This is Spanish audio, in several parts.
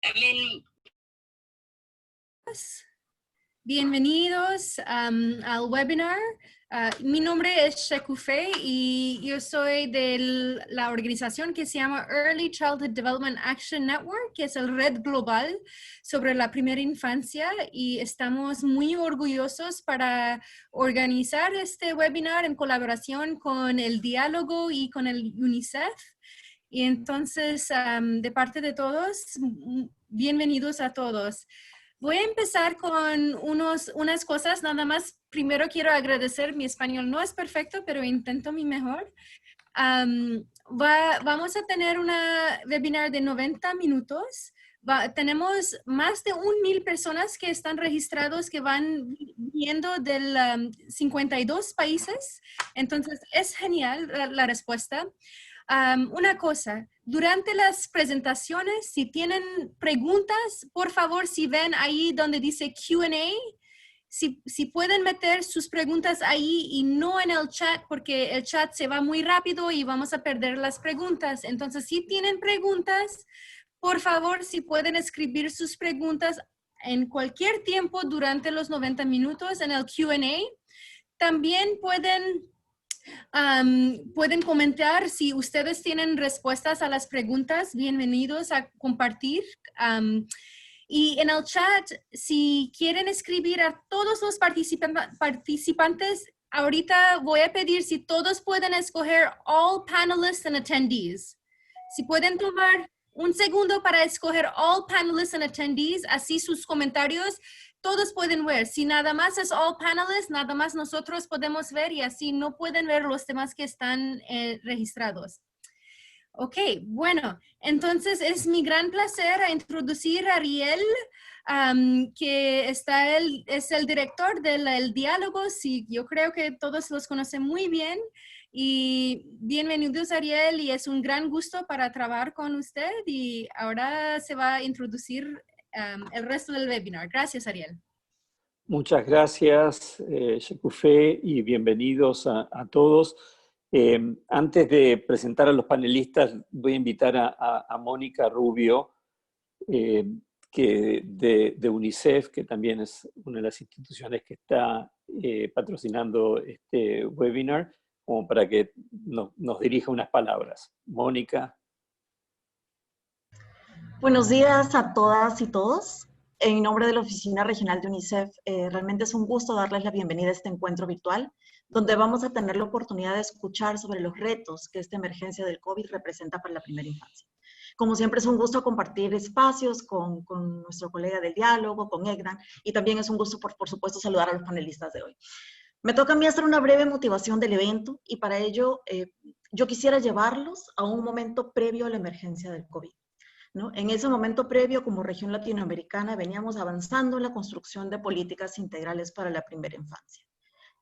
También. Bienvenidos al webinar. Mi nombre es Shekufe y yo soy de la organización que se llama Early Childhood Development Action Network, que es el red global sobre la primera infancia, y estamos muy orgullosos para organizar este webinar en colaboración con el Diálogo y con el UNICEF. Y entonces, de parte de todos, bienvenidos a todos. Voy a empezar con unas cosas, nada más. Primero quiero agradecer, mi español no es perfecto, pero intento mi mejor. Vamos a tener una webinar de 90 minutos. Tenemos más de 1,000 personas que están registrados, que van viendo de 52 países. Entonces, es genial la respuesta. Una cosa, durante las presentaciones, si tienen preguntas, por favor, si ven ahí donde dice Q&A, si pueden meter sus preguntas ahí y no en el chat, porque el chat se va muy rápido y vamos a perder las preguntas. Entonces, si tienen preguntas, por favor, si pueden escribir sus preguntas en cualquier tiempo durante los 90 minutos en el Q&A. También pueden comentar si ustedes tienen respuestas a las preguntas. Bienvenidos a compartir. Y en el chat, si quieren escribir a todos los participantes, ahorita voy a pedir si todos pueden escoger all panelists and attendees. Si pueden tomar un segundo para escoger all panelists and attendees, así sus comentarios todos pueden ver. Si nada más es all panelists, nada más nosotros podemos ver, y así no pueden ver los demás que están registrados. Ok, bueno, entonces es mi gran placer introducir a Ariel, que es el director del Diálogo. Sí, yo creo que todos los conocen muy bien. Y bienvenidos, Ariel, y es un gran gusto para trabajar con usted. Y ahora se va a introducir el resto del webinar. Gracias, Ariel. Muchas gracias, Shekufe, y bienvenidos a todos. Antes de presentar a los panelistas, voy a invitar a Mónica Rubio, de UNICEF, que también es una de las instituciones que está patrocinando este webinar, como para que nos dirija unas palabras. Mónica. Buenos días a todas y todos. En nombre de la Oficina Regional de UNICEF, realmente es un gusto darles la bienvenida a este encuentro virtual, donde vamos a tener la oportunidad de escuchar sobre los retos que esta emergencia del COVID representa para la primera infancia. Como siempre, es un gusto compartir espacios con nuestro colega del Diálogo, con Egnan, y también es un gusto, por supuesto, saludar a los panelistas de hoy. Me toca a mí hacer una breve motivación del evento, y para ello yo quisiera llevarlos a un momento previo a la emergencia del COVID. ¿No? En ese momento previo, como región latinoamericana, veníamos avanzando en la construcción de políticas integrales para la primera infancia.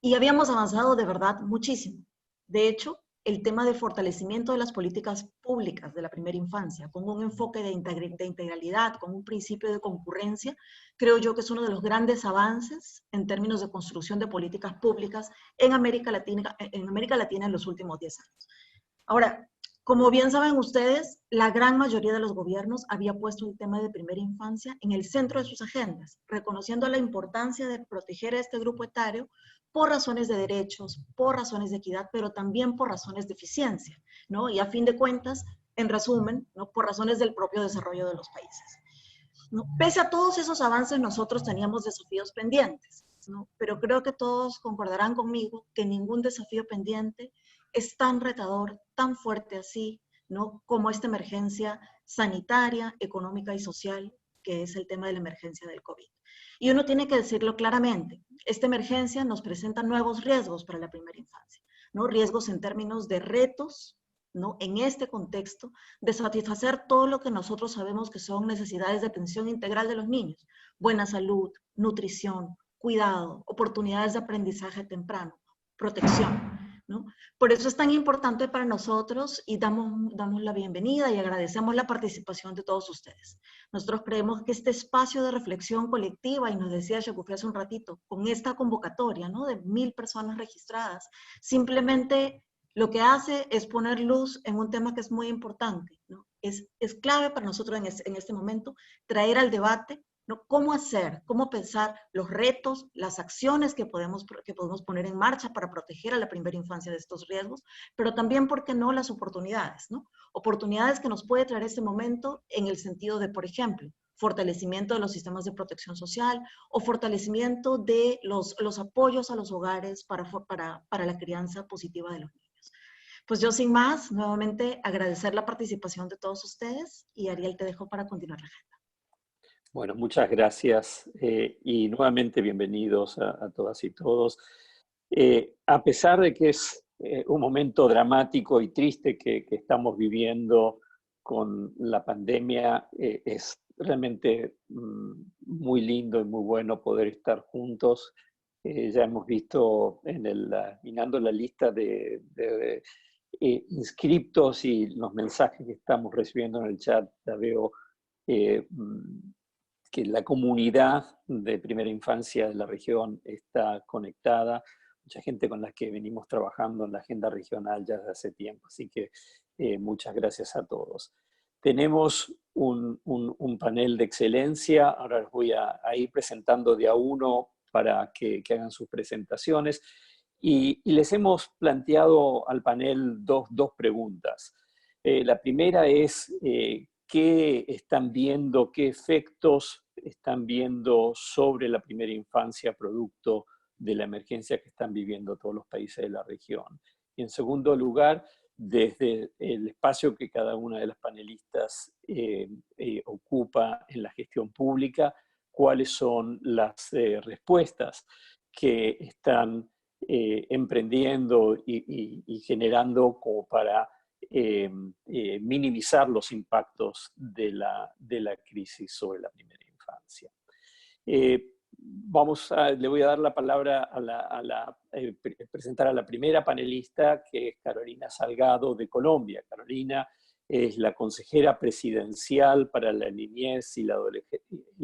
Y habíamos avanzado de verdad muchísimo. De hecho, el tema de fortalecimiento de las políticas públicas de la primera infancia, con un enfoque de integralidad, con un principio de concurrencia, creo yo que es uno de los grandes avances en términos de construcción de políticas públicas en América Latina en los últimos 10 años. Ahora, como bien saben ustedes, la gran mayoría de los gobiernos había puesto el tema de primera infancia en el centro de sus agendas, reconociendo la importancia de proteger a este grupo etario por razones de derechos, por razones de equidad, pero también por razones de eficiencia, ¿no? Y a fin de cuentas, en resumen, ¿no? Por razones del propio desarrollo de los países, ¿no? Pese a todos esos avances, nosotros teníamos desafíos pendientes, ¿no? Pero creo que todos concordarán conmigo que ningún desafío pendiente es tan retador, tan fuerte así, ¿no? Como esta emergencia sanitaria, económica y social, que es el tema de la emergencia del COVID. Y uno tiene que decirlo claramente, esta emergencia nos presenta nuevos riesgos para la primera infancia, ¿no? Riesgos en términos de retos, ¿no? En este contexto, de satisfacer todo lo que nosotros sabemos que son necesidades de atención integral de los niños, buena salud, nutrición, cuidado, oportunidades de aprendizaje temprano, protección, ¿no? Por eso es tan importante para nosotros, y damos la bienvenida y agradecemos la participación de todos ustedes. Nosotros creemos que este espacio de reflexión colectiva, y nos decía Shekufe hace un ratito, con esta convocatoria, ¿no? De 1,000 personas registradas, simplemente lo que hace es poner luz en un tema que es muy importante, ¿no? es clave para nosotros en este momento traer al debate, ¿no?, cómo hacer, cómo pensar los retos, las acciones que podemos poner en marcha para proteger a la primera infancia de estos riesgos, pero también, ¿por qué no?, las oportunidades, ¿no? Oportunidades que nos puede traer este momento en el sentido de, por ejemplo, fortalecimiento de los sistemas de protección social o fortalecimiento de los apoyos a los hogares para la crianza positiva de los niños. Pues yo sin más, nuevamente agradecer la participación de todos ustedes y Ariel, te dejo para continuar la agenda. Bueno, muchas gracias y nuevamente bienvenidos a todas y todos. A pesar de que es un momento dramático y triste que estamos viviendo con la pandemia, es realmente muy lindo y muy bueno poder estar juntos. Ya hemos visto mirando la lista de inscriptos y los mensajes que estamos recibiendo en el chat, ya veo que la comunidad de primera infancia de la región está conectada, mucha gente con la que venimos trabajando en la agenda regional ya desde hace tiempo, así que muchas gracias a todos. Tenemos un panel de excelencia, ahora les voy a ir presentando de a uno para que hagan sus presentaciones, y les hemos planteado al panel dos preguntas. La primera es qué están viendo, qué efectos están viendo sobre la primera infancia producto de la emergencia que están viviendo todos los países de la región. Y en segundo lugar, desde el espacio que cada una de las panelistas ocupa en la gestión pública, cuáles son las respuestas que están emprendiendo y generando como para minimizar los impactos de la crisis sobre la primera infancia. Le voy a dar la palabra presentar a la primera panelista, que es Carolina Salgado de Colombia. Carolina es la consejera presidencial para la niñez y la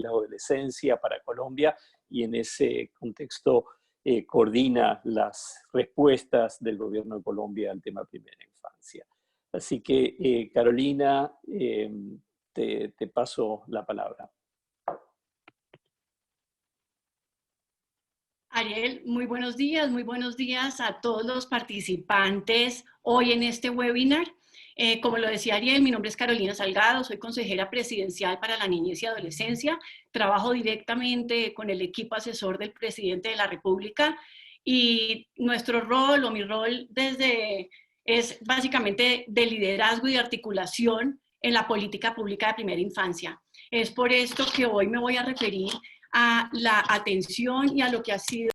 adolescencia para Colombia, y en ese contexto coordina las respuestas del gobierno de Colombia al tema primera infancia. Así que, Carolina, te paso la palabra. Ariel, muy buenos días a todos los participantes hoy en este webinar. Como lo decía Ariel, mi nombre es Carolina Salgado, soy consejera presidencial para la niñez y adolescencia, trabajo directamente con el equipo asesor del presidente de la República, y nuestro rol, o mi rol es básicamente de liderazgo y de articulación en la política pública de primera infancia. Es por esto que hoy me voy a referir a la atención y a lo que ha sido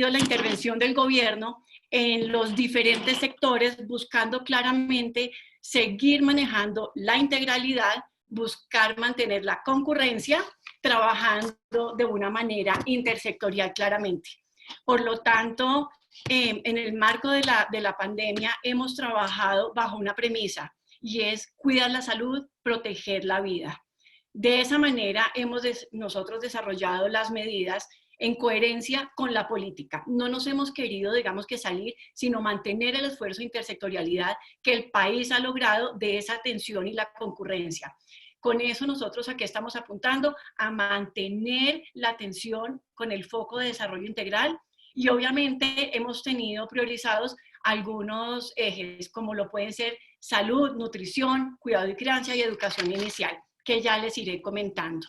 la intervención del gobierno en los diferentes sectores, buscando claramente seguir manejando la integralidad, buscar mantener la concurrencia, trabajando de una manera intersectorial claramente. Por lo tanto, en el marco de la pandemia hemos trabajado bajo una premisa, y es cuidar la salud, proteger la vida. De esa manera hemos nosotros desarrollado las medidas en coherencia con la política. No nos hemos querido, digamos, que salir, sino mantener el esfuerzo de intersectorialidad que el país ha logrado de esa atención y la concurrencia. Con eso nosotros aquí estamos apuntando a mantener la atención con el foco de desarrollo integral, y obviamente hemos tenido priorizados algunos ejes, como lo pueden ser salud, nutrición, cuidado de crianza y educación inicial, que ya les iré comentando.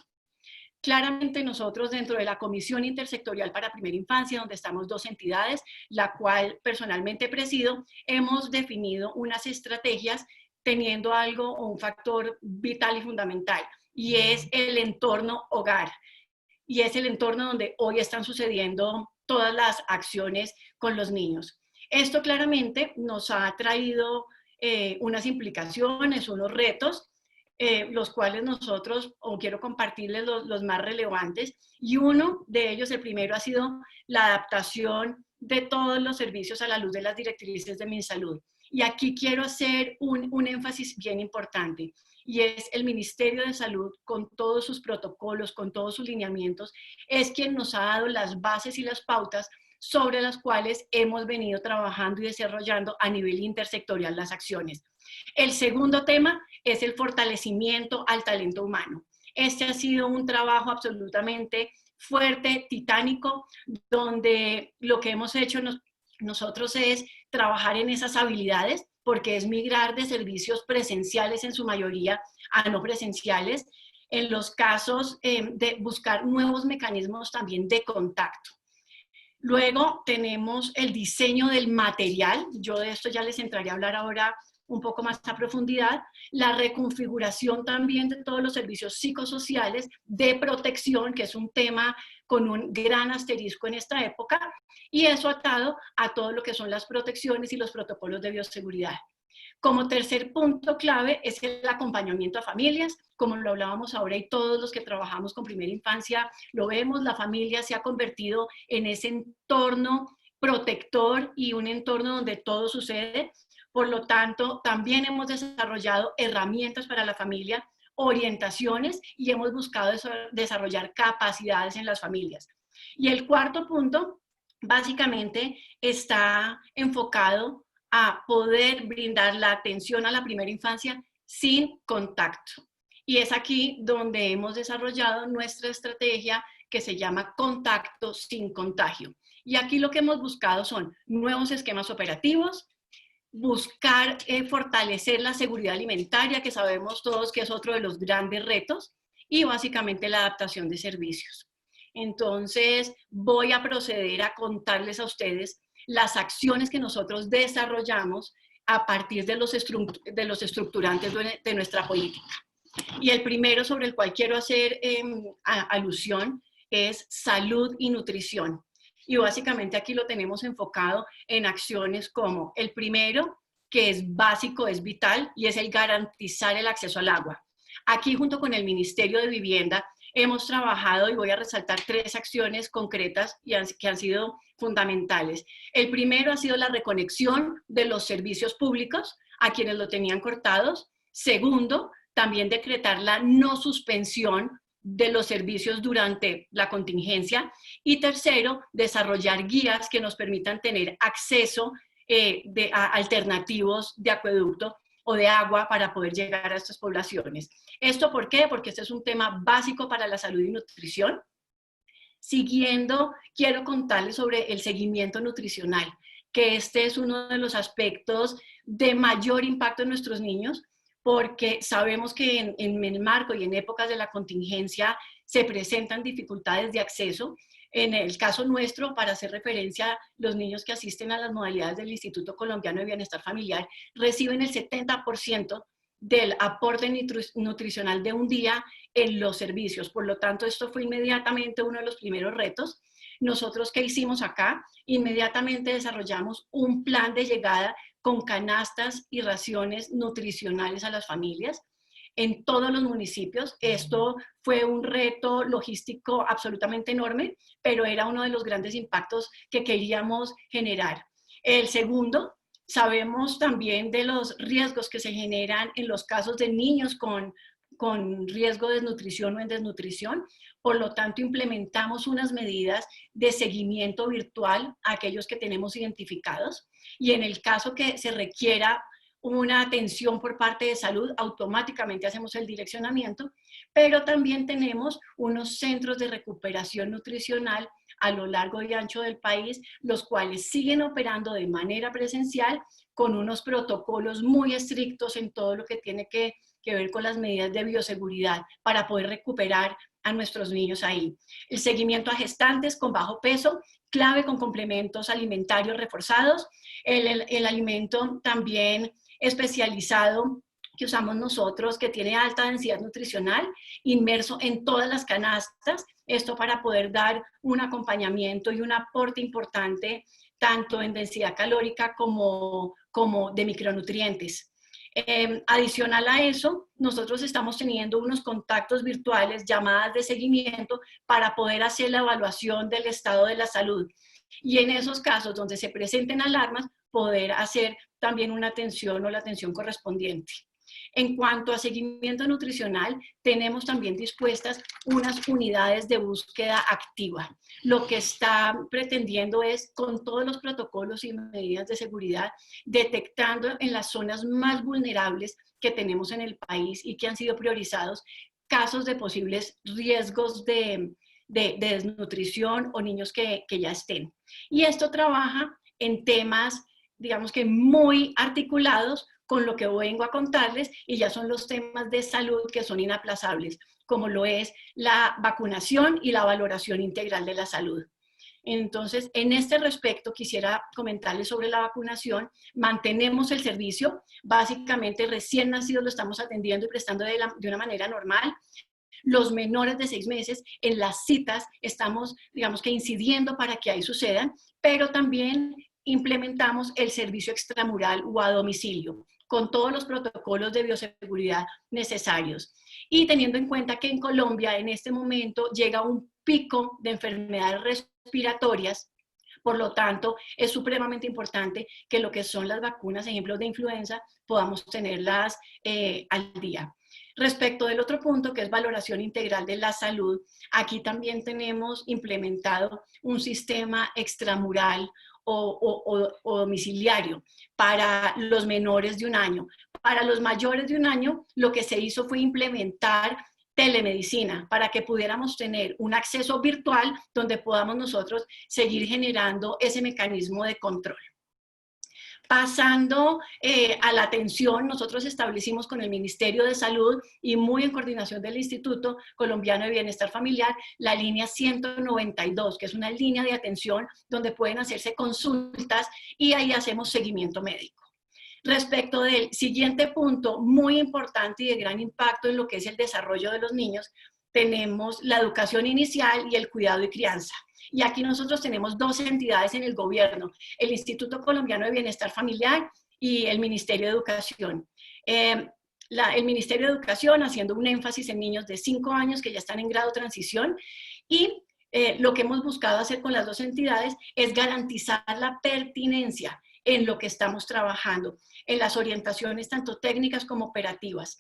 Claramente nosotros, dentro de la Comisión Intersectorial para Primera Infancia, donde estamos dos entidades, la cual personalmente presido, hemos definido unas estrategias teniendo algo o un factor vital y fundamental, y es el entorno hogar. Y es el entorno donde hoy están sucediendo todas las acciones con los niños. Esto claramente nos ha traído unas implicaciones, unos retos, los cuales nosotros, o quiero compartirles los más relevantes, y uno de ellos, el primero, ha sido la adaptación de todos los servicios a la luz de las directrices de MinSalud. Y aquí quiero hacer un énfasis bien importante, y es el Ministerio de Salud, con todos sus protocolos, con todos sus lineamientos, es quien nos ha dado las bases y las pautas sobre las cuales hemos venido trabajando y desarrollando a nivel intersectorial las acciones. El segundo tema es el fortalecimiento al talento humano. Este ha sido un trabajo absolutamente fuerte, titánico, donde lo que hemos hecho nosotros es trabajar en esas habilidades, porque es migrar de servicios presenciales en su mayoría a no presenciales, en los casos de buscar nuevos mecanismos también de contacto. Luego tenemos el diseño del material, yo de esto ya les entraré a hablar ahora un poco más a profundidad, la reconfiguración también de todos los servicios psicosociales de protección, que es un tema con un gran asterisco en esta época, y eso atado a todo lo que son las protecciones y los protocolos de bioseguridad. Como tercer punto clave es el acompañamiento a familias, como lo hablábamos ahora y todos los que trabajamos con primera infancia lo vemos, la familia se ha convertido en ese entorno protector y un entorno donde todo sucede. Por lo tanto, también hemos desarrollado herramientas para la familia, orientaciones y hemos buscado desarrollar capacidades en las familias. Y el cuarto punto, básicamente, está enfocado a poder brindar la atención a la primera infancia sin contacto. Y es aquí donde hemos desarrollado nuestra estrategia que se llama Contacto sin Contagio. Y aquí lo que hemos buscado son nuevos esquemas operativos, buscar fortalecer la seguridad alimentaria, que sabemos todos que es otro de los grandes retos, y básicamente la adaptación de servicios. Entonces, voy a proceder a contarles a ustedes las acciones que nosotros desarrollamos a partir de los estructurantes de nuestra política. Y el primero sobre el cual quiero hacer alusión es salud y nutrición. Y básicamente aquí lo tenemos enfocado en acciones como el primero, que es básico, es vital, y es el garantizar el acceso al agua. Aquí junto con el Ministerio de Vivienda hemos trabajado, y voy a resaltar 3 acciones concretas que han sido fundamentales. El primero ha sido la reconexión de los servicios públicos a quienes lo tenían cortados. Segundo, también decretar la no suspensión de los servicios durante la contingencia. Y tercero, desarrollar guías que nos permitan tener acceso a alternativos de acueducto o de agua para poder llegar a estas poblaciones. ¿Esto por qué? Porque este es un tema básico para la salud y nutrición. Siguiendo, quiero contarles sobre el seguimiento nutricional, que este es uno de los aspectos de mayor impacto en nuestros niños, porque sabemos que en el marco y en épocas de la contingencia se presentan dificultades de acceso. En el caso nuestro, para hacer referencia, los niños que asisten a las modalidades del Instituto Colombiano de Bienestar Familiar reciben el 70% del aporte nutricional de un día en los servicios. Por lo tanto, esto fue inmediatamente uno de los primeros retos. Nosotros, ¿qué hicimos acá? Inmediatamente desarrollamos un plan de llegada con canastas y raciones nutricionales a las familias en todos los municipios. Esto fue un reto logístico absolutamente enorme, pero era uno de los grandes impactos que queríamos generar. El segundo, sabemos también de los riesgos que se generan en los casos de niños con riesgo de desnutrición o en desnutrición. Por lo tanto, implementamos unas medidas de seguimiento virtual a aquellos que tenemos identificados. Y en el caso que se requiera una atención por parte de salud, automáticamente hacemos el direccionamiento, pero también tenemos unos centros de recuperación nutricional a lo largo y ancho del país, los cuales siguen operando de manera presencial con unos protocolos muy estrictos en todo lo que tiene que ver con las medidas de bioseguridad para poder recuperar a nuestros niños ahí. El seguimiento a gestantes con bajo peso, clave con complementos alimentarios reforzados, el alimento también especializado que usamos nosotros, que tiene alta densidad nutricional, inmerso en todas las canastas, esto para poder dar un acompañamiento y un aporte importante tanto en densidad calórica como de micronutrientes. Adicional a eso, nosotros estamos teniendo unos contactos virtuales, llamadas de seguimiento, para poder hacer la evaluación del estado de la salud. Y en esos casos donde se presenten alarmas, poder hacer también una atención o la atención correspondiente. En cuanto a seguimiento nutricional, tenemos también dispuestas unas unidades de búsqueda activa. Lo que está pretendiendo es, con todos los protocolos y medidas de seguridad, detectando en las zonas más vulnerables que tenemos en el país y que han sido priorizados, casos de posibles riesgos de desnutrición o niños que ya estén. Y esto trabaja en temas, digamos que muy articulados con lo que vengo a contarles, y ya son los temas de salud que son inaplazables, como lo es la vacunación y la valoración integral de la salud. Entonces, en este respecto, quisiera comentarles sobre la vacunación. Mantenemos el servicio, básicamente recién nacidos lo estamos atendiendo y prestando de una manera normal. Los menores de 6 meses, en las citas estamos, digamos que incidiendo para que ahí sucedan, pero también implementamos el servicio extramural o a domicilio, con todos los protocolos de bioseguridad necesarios. Y teniendo en cuenta que en Colombia en este momento llega un pico de enfermedades respiratorias, por lo tanto, es supremamente importante que lo que son las vacunas, ejemplos de influenza, podamos tenerlas al día. Respecto del otro punto, que es valoración integral de la salud, aquí también tenemos implementado un sistema extramural o domiciliario para los menores de 1 año. Para los mayores de 1 año, lo que se hizo fue implementar telemedicina para que pudiéramos tener un acceso virtual donde podamos nosotros seguir generando ese mecanismo de control. Pasando a la atención, nosotros establecimos con el Ministerio de Salud y muy en coordinación del Instituto Colombiano de Bienestar Familiar la línea 192, que es una línea de atención donde pueden hacerse consultas y ahí hacemos seguimiento médico. Respecto del siguiente punto, muy importante y de gran impacto en lo que es el desarrollo de los niños, tenemos la educación inicial y el cuidado y crianza. Y aquí nosotros tenemos 2 entidades en el gobierno, el Instituto Colombiano de Bienestar Familiar y el Ministerio de Educación. El Ministerio de Educación haciendo un énfasis en niños de 5 años que ya están en grado de transición, y lo que hemos buscado hacer con las 2 entidades es garantizar la pertinencia en lo que estamos trabajando, en las orientaciones tanto técnicas como operativas.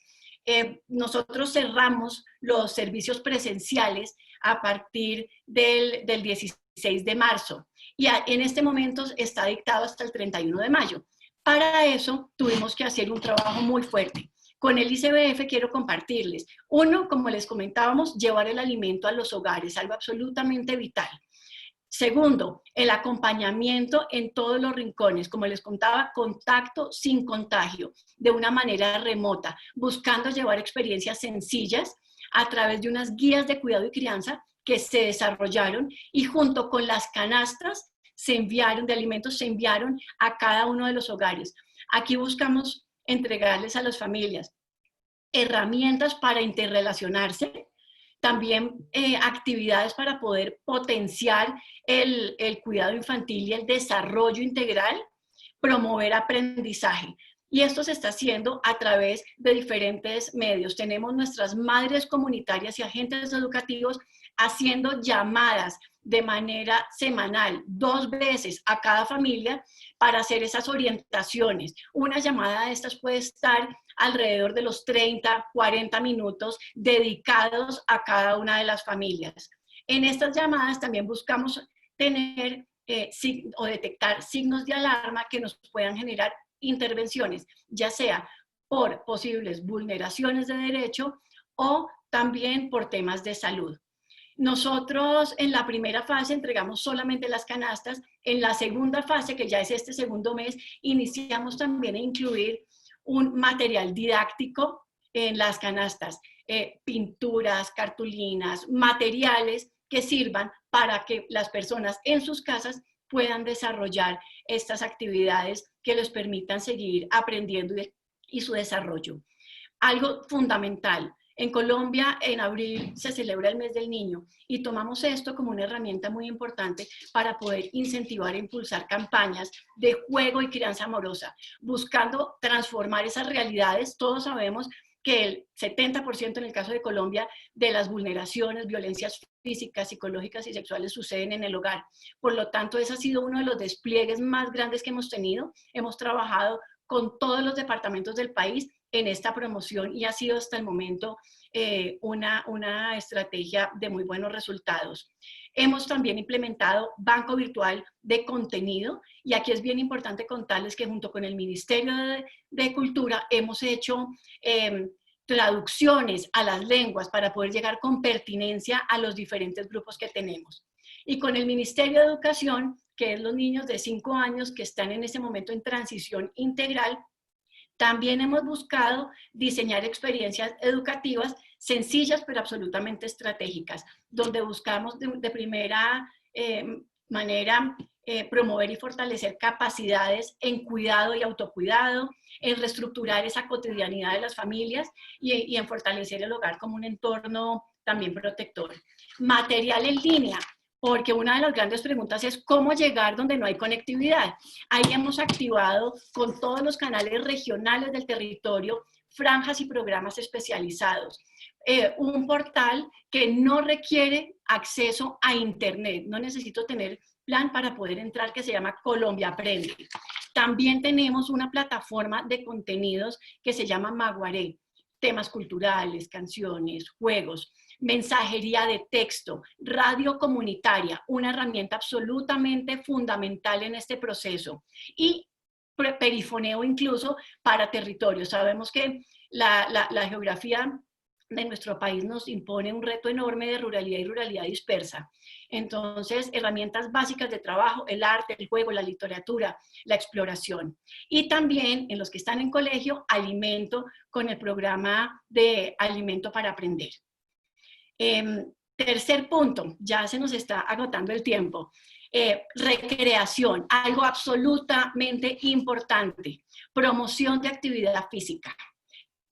Nosotros cerramos los servicios presenciales a partir del 16 de marzo y en este momento está dictado hasta el 31 de mayo. Para eso tuvimos que hacer un trabajo muy fuerte. Con el ICBF quiero compartirles. 1, como les comentábamos, llevar el alimento a los hogares, algo absolutamente vital. 2, el acompañamiento en todos los rincones, como les contaba, contacto sin contagio, de una manera remota, buscando llevar experiencias sencillas a través de unas guías de cuidado y crianza que se desarrollaron y junto con las canastas de alimentos se enviaron a cada uno de los hogares. Aquí buscamos entregarles a las familias herramientas para interrelacionarse, también actividades para poder potenciar el cuidado infantil y el desarrollo integral, promover aprendizaje. Y esto se está haciendo a través de diferentes medios. Tenemos nuestras madres comunitarias y agentes educativos haciendo llamadas de manera semanal, 2 veces a cada familia para hacer esas orientaciones. Una llamada de estas puede estar alrededor de los 30, 40 minutos dedicados a cada una de las familias. En estas llamadas también buscamos tener o detectar signos de alarma que nos puedan generar intervenciones, ya sea por posibles vulneraciones de derecho o también por temas de salud. Nosotros en la primera fase entregamos solamente las canastas. En la segunda fase, que ya es este segundo mes, iniciamos también a incluir un material didáctico en las canastas, pinturas, cartulinas, materiales que sirvan para que las personas en sus casas puedan desarrollar estas actividades que les permitan seguir aprendiendo y su desarrollo. Algo fundamental. En Colombia, en abril, se celebra el mes del niño y tomamos esto como una herramienta muy importante para poder incentivar e impulsar campañas de juego y crianza amorosa, buscando transformar esas realidades. Todos sabemos que el 70% en el caso de Colombia de las vulneraciones, violencias físicas, psicológicas y sexuales suceden en el hogar. Por lo tanto, ese ha sido uno de los despliegues más grandes que hemos tenido. Hemos trabajado con todos los departamentos del país en esta promoción y ha sido hasta el momento una estrategia de muy buenos resultados. Hemos también implementado banco virtual de contenido y aquí es bien importante contarles que junto con el Ministerio de Cultura hemos hecho traducciones a las lenguas para poder llegar con pertinencia a los diferentes grupos que tenemos. Y con el Ministerio de Educación, que es los niños de 5 años que están en ese momento en transición integral, también hemos buscado diseñar experiencias educativas sencillas pero absolutamente estratégicas, donde buscamos de primera manera promover y fortalecer capacidades en cuidado y autocuidado, en reestructurar esa cotidianidad de las familias y en fortalecer el hogar como un entorno también protector. Material en línea, porque una de las grandes preguntas es cómo llegar donde no hay conectividad. Ahí hemos activado con todos los canales regionales del territorio franjas y programas especializados. Un portal que no requiere acceso a internet, no necesito tener plan para poder entrar, que se llama Colombia Aprende. También tenemos una plataforma de contenidos que se llama Maguaré, temas culturales, canciones, juegos, mensajería de texto, radio comunitaria, una herramienta absolutamente fundamental en este proceso, y perifoneo incluso para territorios. Sabemos que la geografía de nuestro país nos impone un reto enorme de ruralidad y ruralidad dispersa. Entonces, herramientas básicas de trabajo, el arte, el juego, la literatura, la exploración. Y también, en los que están en colegio, alimento con el programa de Alimento para Aprender. Tercer punto, ya se nos está agotando el tiempo. Recreación, algo absolutamente importante. Promoción de actividad física.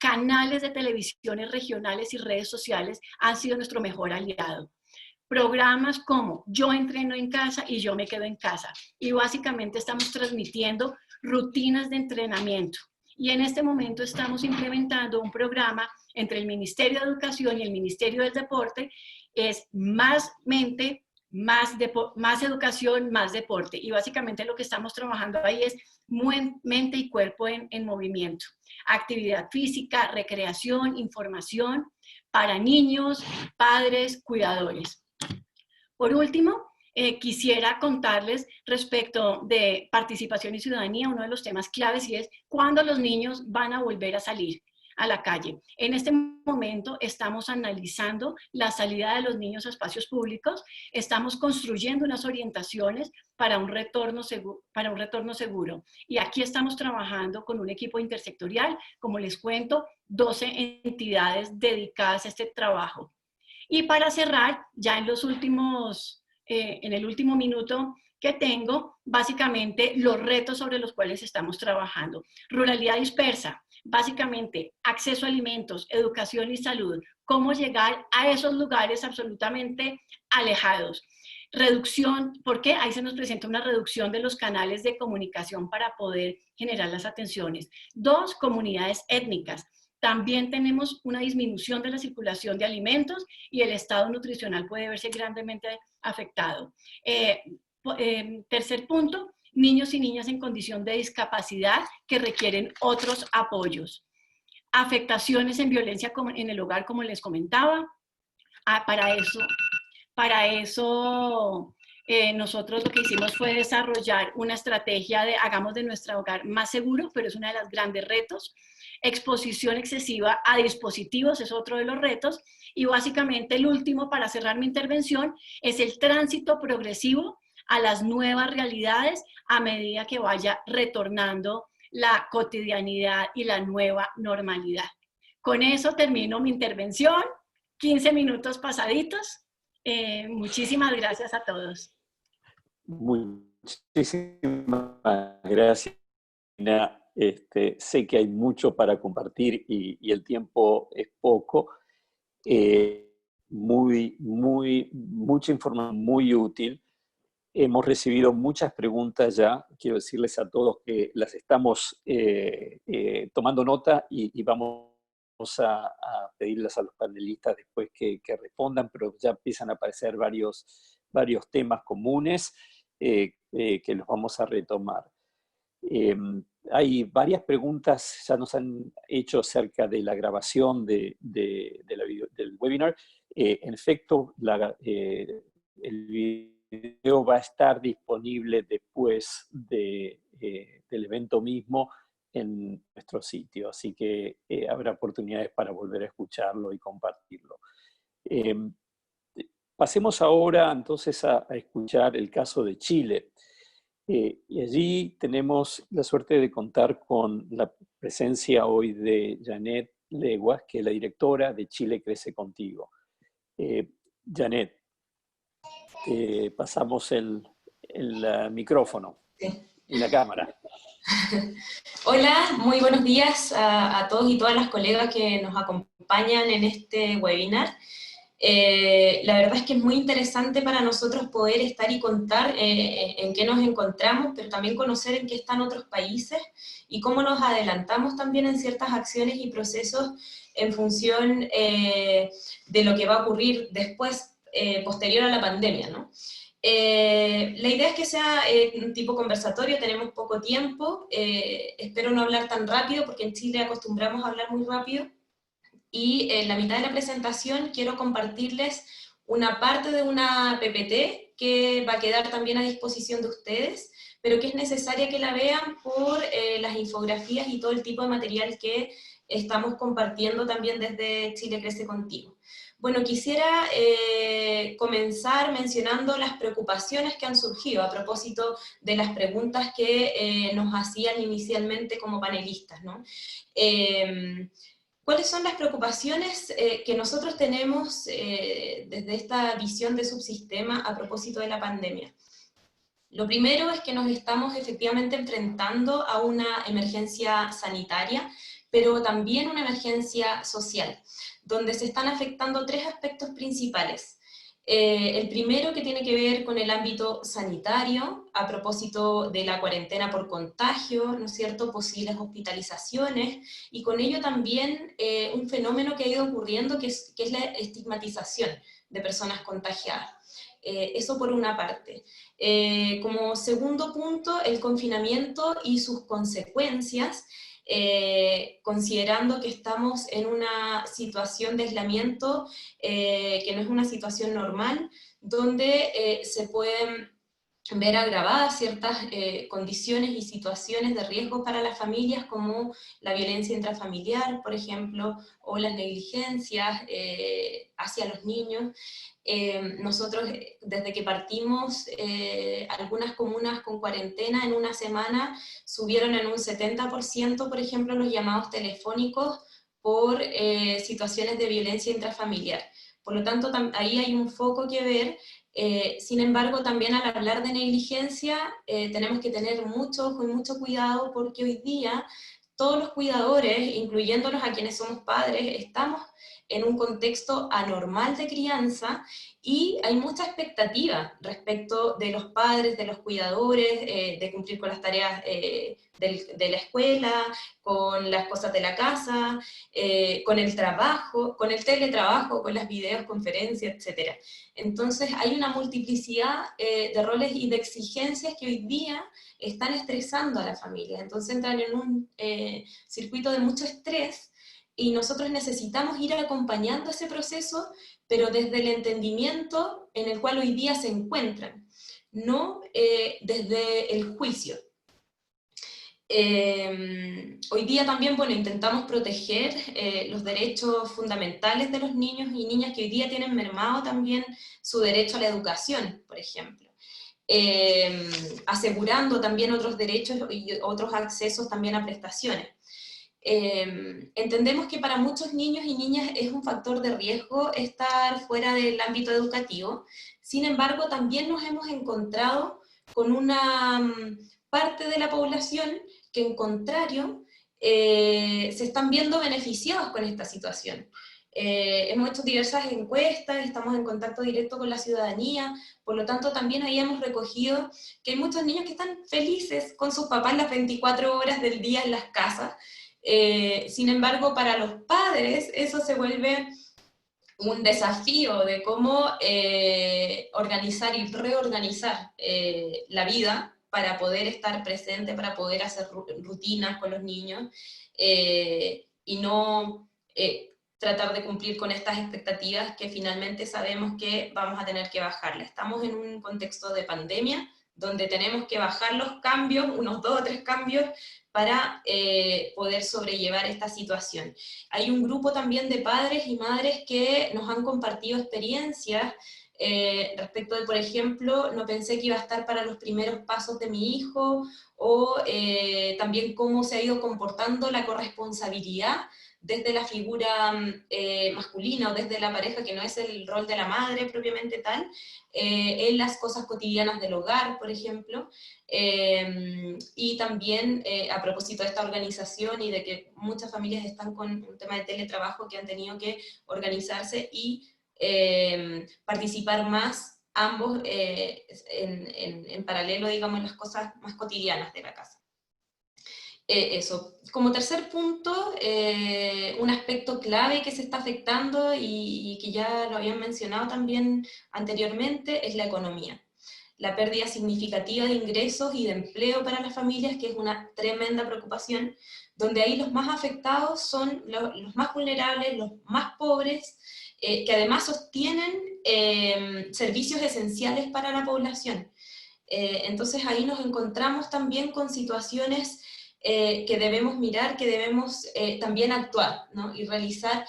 Canales de televisiones regionales y redes sociales han sido nuestro mejor aliado. Programas como Yo entreno en casa y Yo me quedo en casa. Y básicamente estamos transmitiendo rutinas de entrenamiento. Y en este momento estamos implementando un programa entre el Ministerio de Educación y el Ministerio del Deporte. Es más mente, más educación, más deporte. Y básicamente lo que estamos trabajando ahí es mente y cuerpo en movimiento. Actividad física, recreación, información para niños, padres, cuidadores. Por último, quisiera contarles respecto de participación y ciudadanía, uno de los temas claves, y es cuándo los niños van a volver a salir a la calle. En este momento estamos analizando la salida de los niños a espacios públicos, estamos construyendo unas orientaciones para un retorno seguro. Y aquí estamos trabajando con un equipo intersectorial, como les cuento, 12 entidades dedicadas a este trabajo. Y para cerrar, ya en el último minuto que tengo, básicamente los retos sobre los cuales estamos trabajando. Ruralidad dispersa, básicamente acceso a alimentos, educación y salud. Cómo llegar a esos lugares absolutamente alejados. Reducción, porque ahí se nos presenta una reducción de los canales de comunicación para poder generar las atenciones. 2, comunidades étnicas. También tenemos una disminución de la circulación de alimentos y el estado nutricional puede verse grandemente afectado. Tercer punto, niños y niñas en condición de discapacidad que requieren otros apoyos. Afectaciones en violencia en el hogar, como les comentaba. Para eso nosotros lo que hicimos fue desarrollar una estrategia de hagamos de nuestro hogar más seguro, pero es uno de los grandes retos. Exposición excesiva a dispositivos es otro de los retos. Y básicamente el último, para cerrar mi intervención, es el tránsito progresivo a las nuevas realidades a medida que vaya retornando la cotidianidad y la nueva normalidad. Con eso termino mi intervención. 15 minutos pasaditos. Muchísimas gracias a todos. Muchísimas gracias, Nina. Sé que hay mucho para compartir y el tiempo es poco. Mucha información muy útil. Hemos recibido muchas preguntas ya. Quiero decirles a todos que las estamos tomando nota y vamos a pedirles a los panelistas después que respondan, pero ya empiezan a aparecer varios temas comunes que los vamos a retomar. hay varias preguntas, ya nos han hecho acerca de la grabación del webinar. En efecto, el video va a estar disponible después del evento mismo en nuestro sitio, así que habrá oportunidades para volver a escucharlo y compartirlo. Pasemos ahora entonces a escuchar el caso de Chile. Y allí tenemos la suerte de contar con la presencia hoy de Janet Leguas, que es la directora de Chile Crece Contigo. Janet, pasamos el micrófono y la cámara. Hola, muy buenos días a todos y todas las colegas que nos acompañan en este webinar. La verdad es que es muy interesante para nosotros poder estar y contar en qué nos encontramos, pero también conocer en qué están otros países y cómo nos adelantamos también en ciertas acciones y procesos en función de lo que va a ocurrir después, posterior a la pandemia, ¿no? La idea es que sea un tipo conversatorio, tenemos poco tiempo, espero no hablar tan rápido porque en Chile acostumbramos a hablar muy rápido, y en la mitad de la presentación quiero compartirles una parte de una PPT que va a quedar también a disposición de ustedes, pero que es necesaria que la vean por las infografías y todo el tipo de material que estamos compartiendo también desde Chile Crece Contigo. Bueno, quisiera comenzar mencionando las preocupaciones que han surgido a propósito de las preguntas que nos hacían inicialmente como panelistas, ¿no? ¿Cuáles son las preocupaciones que nosotros tenemos desde esta visión de subsistema a propósito de la pandemia? Lo primero es que nos estamos efectivamente enfrentando a una emergencia sanitaria, pero también una emergencia social, donde se están afectando tres aspectos principales. El primero, que tiene que ver con el ámbito sanitario, a propósito de la cuarentena por contagio, ¿no es cierto?, posibles hospitalizaciones, y con ello también un fenómeno que ha ido ocurriendo, que es la estigmatización de personas contagiadas. Eso por una parte. Como segundo punto, el confinamiento y sus consecuencias, considerando que estamos en una situación de aislamiento que no es una situación normal, donde se pueden ver agravadas ciertas condiciones y situaciones de riesgo para las familias, como la violencia intrafamiliar, por ejemplo, o las negligencias hacia los niños. Nosotros, desde que partimos, algunas comunas con cuarentena en una semana subieron en un 70%, por ejemplo, los llamados telefónicos por situaciones de violencia intrafamiliar. Por lo tanto, ahí hay un foco que ver. Sin embargo, también al hablar de negligencia, tenemos que tener mucho ojo y mucho cuidado, porque hoy día todos los cuidadores, incluyéndonos a quienes somos padres, estamos en un contexto anormal de crianza, y hay mucha expectativa respecto de los padres, de los cuidadores, de cumplir con las tareas de la escuela, con las cosas de la casa, con el trabajo, con el teletrabajo, con las videoconferencias, etc. Entonces hay una multiplicidad de roles y de exigencias que hoy día están estresando a la familia. Entonces entran en un circuito de mucho estrés, y nosotros necesitamos ir acompañando ese proceso, pero desde el entendimiento en el cual hoy día se encuentran, no desde el juicio. Hoy día también, bueno, intentamos proteger los derechos fundamentales de los niños y niñas que hoy día tienen mermado también su derecho a la educación, por ejemplo. Asegurando también otros derechos y otros accesos también a prestaciones. Entendemos que para muchos niños y niñas es un factor de riesgo estar fuera del ámbito educativo. Sin embargo, también nos hemos encontrado con una parte de la población que, en contrario, se están viendo beneficiados con esta situación. Hemos hecho diversas encuestas, estamos en contacto directo con la ciudadanía, por lo tanto también ahí hemos recogido que hay muchos niños que están felices con sus papás las 24 horas del día en las casas. Sin embargo, para los padres eso se vuelve un desafío de cómo organizar y reorganizar la vida para poder estar presente, para poder hacer rutinas con los niños, y no tratar de cumplir con estas expectativas que finalmente sabemos que vamos a tener que bajarle. Estamos en un contexto de pandemia, donde tenemos que bajar los cambios, unos 2 o 3 cambios, para poder sobrellevar esta situación. Hay un grupo también de padres y madres que nos han compartido experiencias respecto de, por ejemplo, no pensé que iba a estar para los primeros pasos de mi hijo, o también cómo se ha ido comportando la corresponsabilidad desde la figura masculina o desde la pareja, que no es el rol de la madre propiamente tal, en las cosas cotidianas del hogar, por ejemplo, y también a propósito de esta organización y de que muchas familias están con un tema de teletrabajo, que han tenido que organizarse y participar más ambos en paralelo, digamos, en las cosas más cotidianas de la casa. Eso. Como tercer punto, un aspecto clave que se está afectando y que ya lo habían mencionado también anteriormente, es la economía. La pérdida significativa de ingresos y de empleo para las familias, que es una tremenda preocupación, donde ahí los más afectados son los más vulnerables, los más pobres, que además sostienen servicios esenciales para la población. Entonces ahí nos encontramos también con situaciones que debemos mirar, que debemos también actuar, ¿no? Y realizar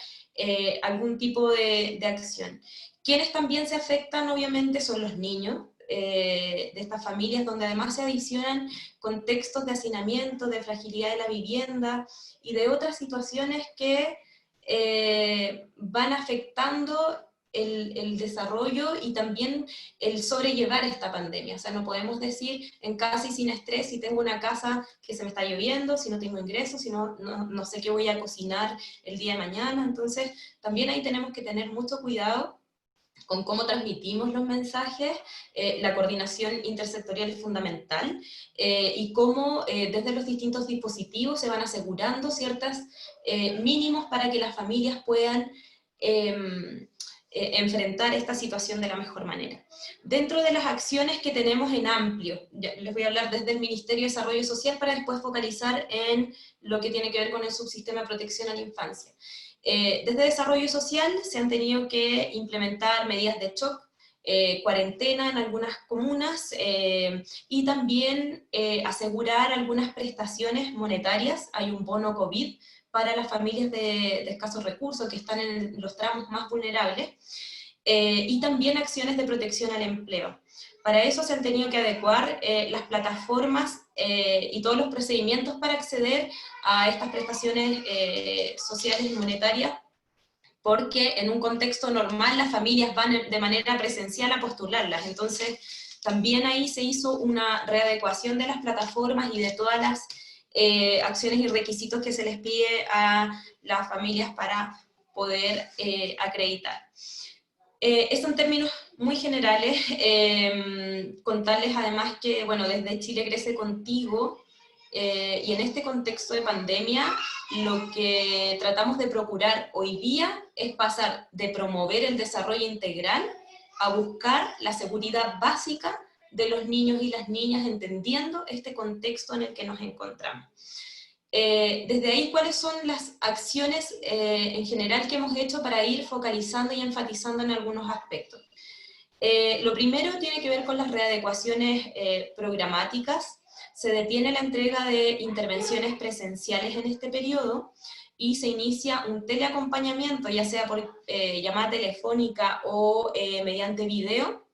algún tipo de acción. Quienes también se afectan, obviamente, son los niños de estas familias, donde además se adicionan contextos de hacinamiento, de fragilidad de la vivienda y de otras situaciones que van afectando el desarrollo y también el sobrellevar esta pandemia. O sea, no podemos decir en casa y sin estrés, si tengo una casa que se me está lloviendo, si no tengo ingresos, si no sé qué voy a cocinar el día de mañana. Entonces, también ahí tenemos que tener mucho cuidado con cómo transmitimos los mensajes. La coordinación intersectorial es fundamental, y cómo desde los distintos dispositivos se van asegurando ciertos mínimos para que las familias puedan enfrentar esta situación de la mejor manera. Dentro de las acciones que tenemos en amplio, les voy a hablar desde el Ministerio de Desarrollo Social para después focalizar en lo que tiene que ver con el subsistema de protección a la infancia. Desde Desarrollo Social se han tenido que implementar medidas de shock, cuarentena en algunas comunas, y también asegurar algunas prestaciones monetarias. Hay un bono COVID para las familias de escasos recursos que están en los tramos más vulnerables, y también acciones de protección al empleo. Para eso se han tenido que adecuar las plataformas y todos los procedimientos para acceder a estas prestaciones sociales y monetarias, porque en un contexto normal las familias van de manera presencial a postularlas. Entonces también ahí se hizo una readecuación de las plataformas y de todas las acciones y requisitos que se les pide a las familias para poder acreditar. Esto en términos muy generales. Contarles además que, bueno, desde Chile Crece Contigo, y en este contexto de pandemia, lo que tratamos de procurar hoy día es pasar de promover el desarrollo integral a buscar la seguridad básica de los niños y las niñas, entendiendo este contexto en el que nos encontramos. Desde ahí, ¿cuáles son las acciones en general que hemos hecho para ir focalizando y enfatizando en algunos aspectos? Lo primero tiene que ver con las readecuaciones programáticas. Se detiene la entrega de intervenciones presenciales en este periodo y se inicia un teleacompañamiento, ya sea por llamada telefónica o mediante video,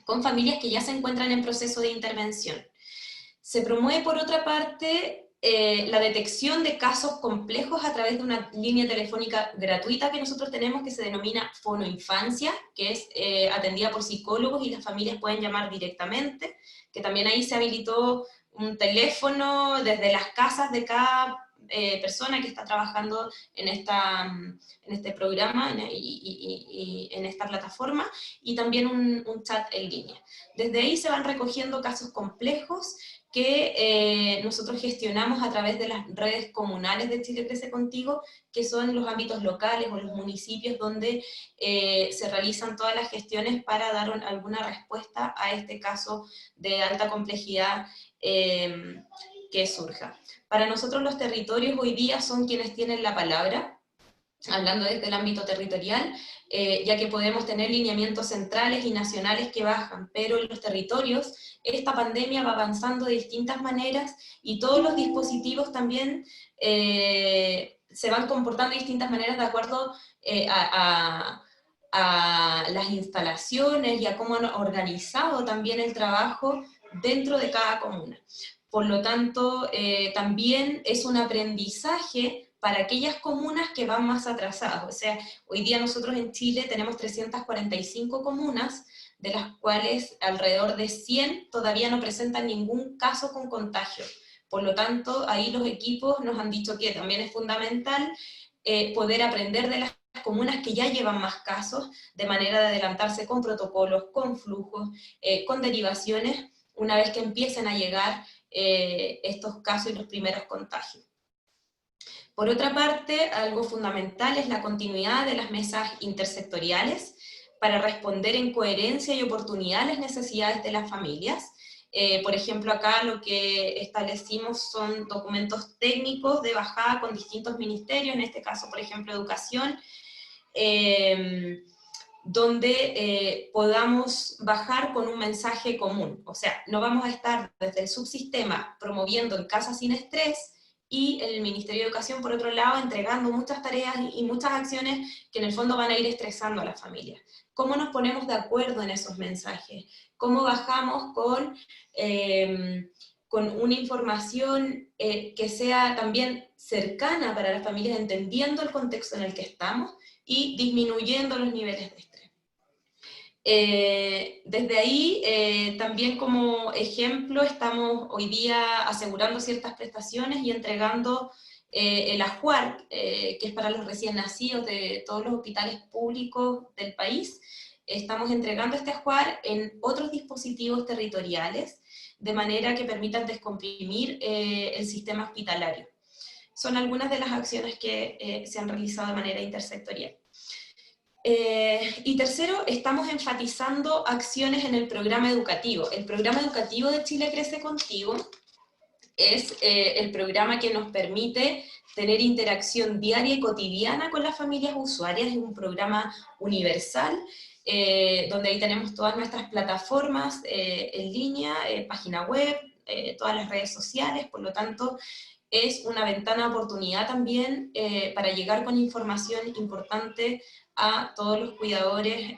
con familias que ya se encuentran en proceso de intervención. Se promueve, por otra parte, la detección de casos complejos a través de una línea telefónica gratuita que nosotros tenemos, que se denomina Fono Infancia, que es atendida por psicólogos y las familias pueden llamar directamente, que también ahí se habilitó un teléfono desde las casas de cada persona que está trabajando en este programa y en esta plataforma, y también un chat en línea. Desde ahí se van recogiendo casos complejos que nosotros gestionamos a través de las redes comunales de Chile Crece Contigo, que son los ámbitos locales o los municipios donde se realizan todas las gestiones para dar alguna respuesta a este caso de alta complejidad que surja. Para nosotros los territorios hoy día son quienes tienen la palabra, hablando desde el ámbito territorial, ya que podemos tener lineamientos centrales y nacionales que bajan, pero en los territorios esta pandemia va avanzando de distintas maneras y todos los dispositivos también se van comportando de distintas maneras de acuerdo a las instalaciones y a cómo han organizado también el trabajo dentro de cada comuna. Por lo tanto, también es un aprendizaje para aquellas comunas que van más atrasadas. O sea, hoy día nosotros en Chile tenemos 345 comunas, de las cuales alrededor de 100 todavía no presentan ningún caso con contagio. Por lo tanto, ahí los equipos nos han dicho que también es fundamental poder aprender de las comunas que ya llevan más casos, de manera de adelantarse con protocolos, con flujos, con derivaciones, una vez que empiecen a llegar estos casos y los primeros contagios. Por otra parte, algo fundamental es la continuidad de las mesas intersectoriales para responder en coherencia y oportunidad a las necesidades de las familias. Por ejemplo, acá lo que establecimos son documentos técnicos de bajada con distintos ministerios, en este caso, por ejemplo, educación, donde podamos bajar con un mensaje común. O sea, no vamos a estar desde el subsistema promoviendo en Casa Sin Estrés, y el Ministerio de Educación, por otro lado, entregando muchas tareas y muchas acciones que en el fondo van a ir estresando a las familias. ¿Cómo nos ponemos de acuerdo en esos mensajes? ¿Cómo bajamos con una información que sea también cercana para las familias, entendiendo el contexto en el que estamos y disminuyendo los niveles de estrés? Desde ahí, también como ejemplo, estamos hoy día asegurando ciertas prestaciones y entregando el ajuar, que es para los recién nacidos de todos los hospitales públicos del país. Estamos entregando este ajuar en otros dispositivos territoriales, de manera que permitan descomprimir el sistema hospitalario. Son algunas de las acciones que se han realizado de manera intersectorial. Y tercero, estamos enfatizando acciones en el programa educativo. El programa educativo de Chile Crece Contigo es el programa que nos permite tener interacción diaria y cotidiana con las familias usuarias. Es un programa universal, donde ahí tenemos todas nuestras plataformas en línea, página web, todas las redes sociales. Por lo tanto, es una ventana de oportunidad también para llegar con información importante a todos los cuidadores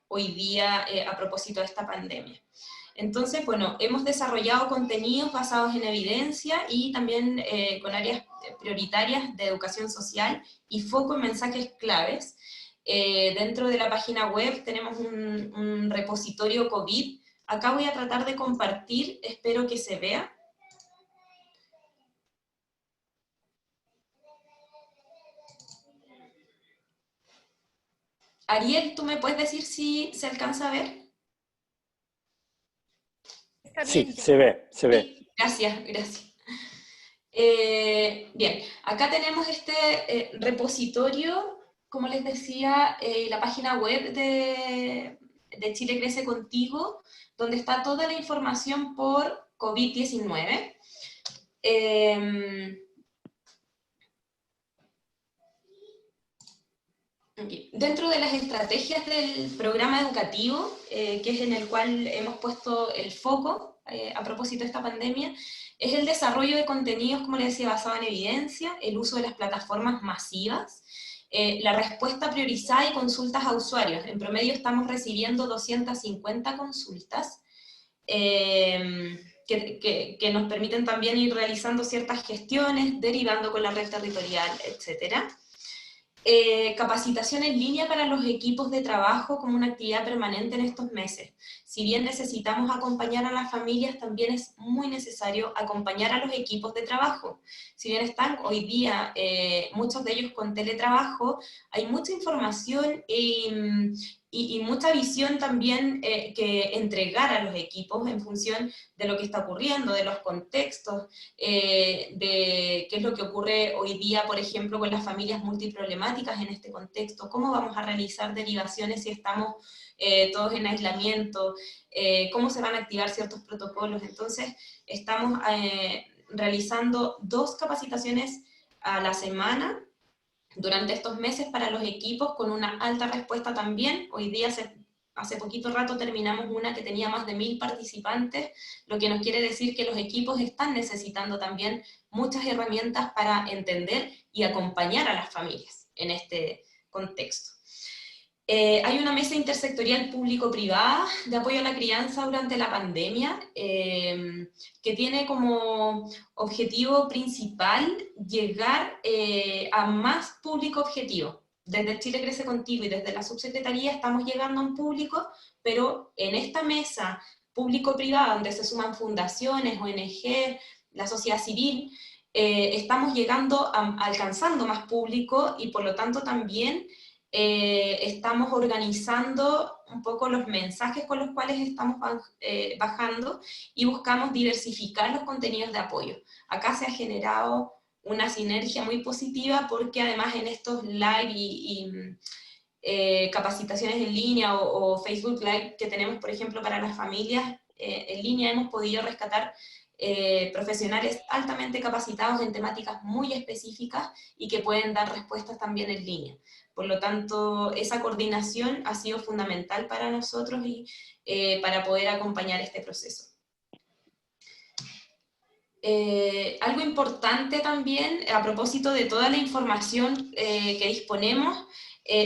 hoy día a propósito de esta pandemia. Entonces, bueno, hemos desarrollado contenidos basados en evidencia y también con áreas prioritarias de educación social y foco en mensajes claves. Dentro de la página web tenemos un repositorio COVID. Acá voy a tratar de compartir, espero que se vea. Ariel, ¿tú me puedes decir si se alcanza a ver? Sí, se ve. Sí, gracias. Bien, acá tenemos este repositorio, como les decía, la página web de Chile Crece Contigo, donde está toda la información por COVID-19. Dentro de las estrategias del programa educativo, que es en el cual hemos puesto el foco a propósito de esta pandemia, es el desarrollo de contenidos, como les decía, basado en evidencia, el uso de las plataformas masivas, la respuesta priorizada y consultas a usuarios. En promedio estamos recibiendo 250 consultas, que nos permiten también ir realizando ciertas gestiones, derivando con la red territorial, etcétera. Capacitación en línea para los equipos de trabajo como una actividad permanente en estos meses. Si bien necesitamos acompañar a las familias, también es muy necesario acompañar a los equipos de trabajo. Si bien están hoy día muchos de ellos con teletrabajo, hay mucha información y y mucha visión también que entregar a los equipos en función de lo que está ocurriendo, de los contextos, de qué es lo que ocurre hoy día, por ejemplo, con las familias multiproblemáticas en este contexto, cómo vamos a realizar derivaciones si estamos todos en aislamiento, cómo se van a activar ciertos protocolos. Entonces, estamos realizando 2 capacitaciones a la semana durante estos meses para los equipos, con una alta respuesta también. Hoy día, hace poquito rato, terminamos una que tenía más de 1000 participantes, lo que nos quiere decir que los equipos están necesitando también muchas herramientas para entender y acompañar a las familias en este contexto. Hay una mesa intersectorial público-privada de apoyo a la crianza durante la pandemia, que tiene como objetivo principal llegar a más público objetivo. Desde Chile Crece Contigo y desde la subsecretaría estamos llegando a un público, pero en esta mesa público-privada, donde se suman fundaciones, ONG, la sociedad civil, estamos llegando alcanzando más público, y por lo tanto también estamos organizando un poco los mensajes con los cuales estamos bajando, y buscamos diversificar los contenidos de apoyo. Acá se ha generado una sinergia muy positiva, porque además en estos live y capacitaciones en línea o Facebook Live que tenemos, por ejemplo, para las familias en línea, hemos podido rescatar profesionales altamente capacitados en temáticas muy específicas y que pueden dar respuestas también en línea. Por lo tanto, esa coordinación ha sido fundamental para nosotros y para poder acompañar este proceso. Algo importante también, a propósito de toda la información que disponemos,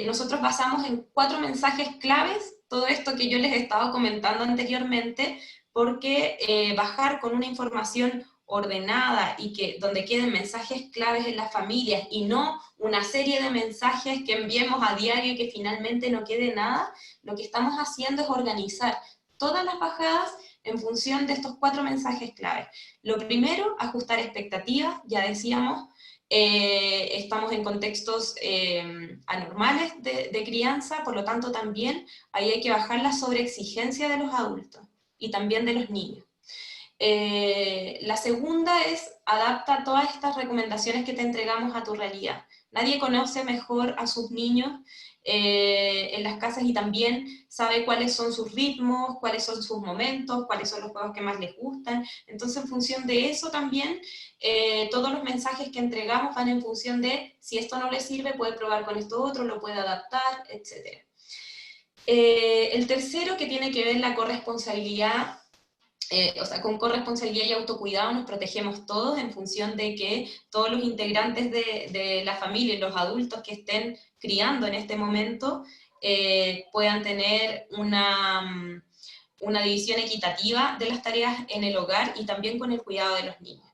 nosotros basamos en 4 mensajes claves todo esto que yo les he estado comentando anteriormente, porque bajar con una información ordenada y donde queden mensajes claves en las familias, y no una serie de mensajes que enviemos a diario y que finalmente no quede nada, lo que estamos haciendo es organizar todas las bajadas en función de estos 4 mensajes claves. Lo primero, ajustar expectativas. Ya decíamos, estamos en contextos anormales de crianza, por lo tanto también ahí hay que bajar la sobreexigencia de los adultos y también de los niños. La segunda es, adapta todas estas recomendaciones que te entregamos a tu realidad. Nadie conoce mejor a sus niños en las casas, y también sabe cuáles son sus ritmos, cuáles son sus momentos, cuáles son los juegos que más les gustan. Entonces, en función de eso también, todos los mensajes que entregamos van en función de, si esto no le sirve, puede probar con esto otro, lo puede adaptar, etc. El tercero, que tiene que ver la corresponsabilidad. O sea, con corresponsabilidad y autocuidado nos protegemos todos, en función de que todos los integrantes de la familia y los adultos que estén criando en este momento puedan tener una división equitativa de las tareas en el hogar y también con el cuidado de los niños.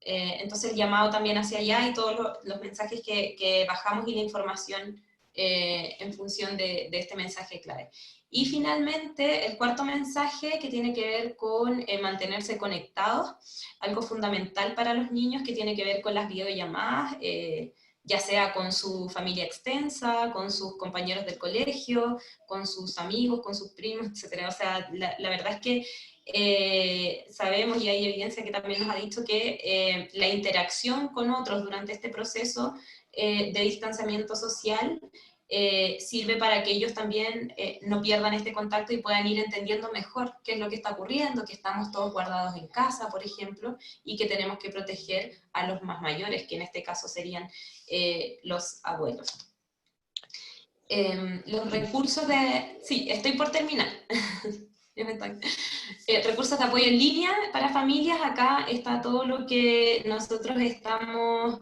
Entonces el llamado también hacia allá, y todos los mensajes que bajamos y la información en función de este mensaje clave. Y finalmente, el cuarto mensaje, que tiene que ver con mantenerse conectados, algo fundamental para los niños, que tiene que ver con las videollamadas, ya sea con su familia extensa, con sus compañeros del colegio, con sus amigos, con sus primos, etc. O sea, la verdad es que sabemos, y hay evidencia que también nos ha dicho, que la interacción con otros durante este proceso de distanciamiento social sirve para que ellos también no pierdan este contacto y puedan ir entendiendo mejor qué es lo que está ocurriendo, que estamos todos guardados en casa, por ejemplo, y que tenemos que proteger a los más mayores, que en este caso serían los abuelos. Los recursos de... Sí, estoy por terminar. Recursos de apoyo en línea para familias. Acá está todo lo que nosotros estamos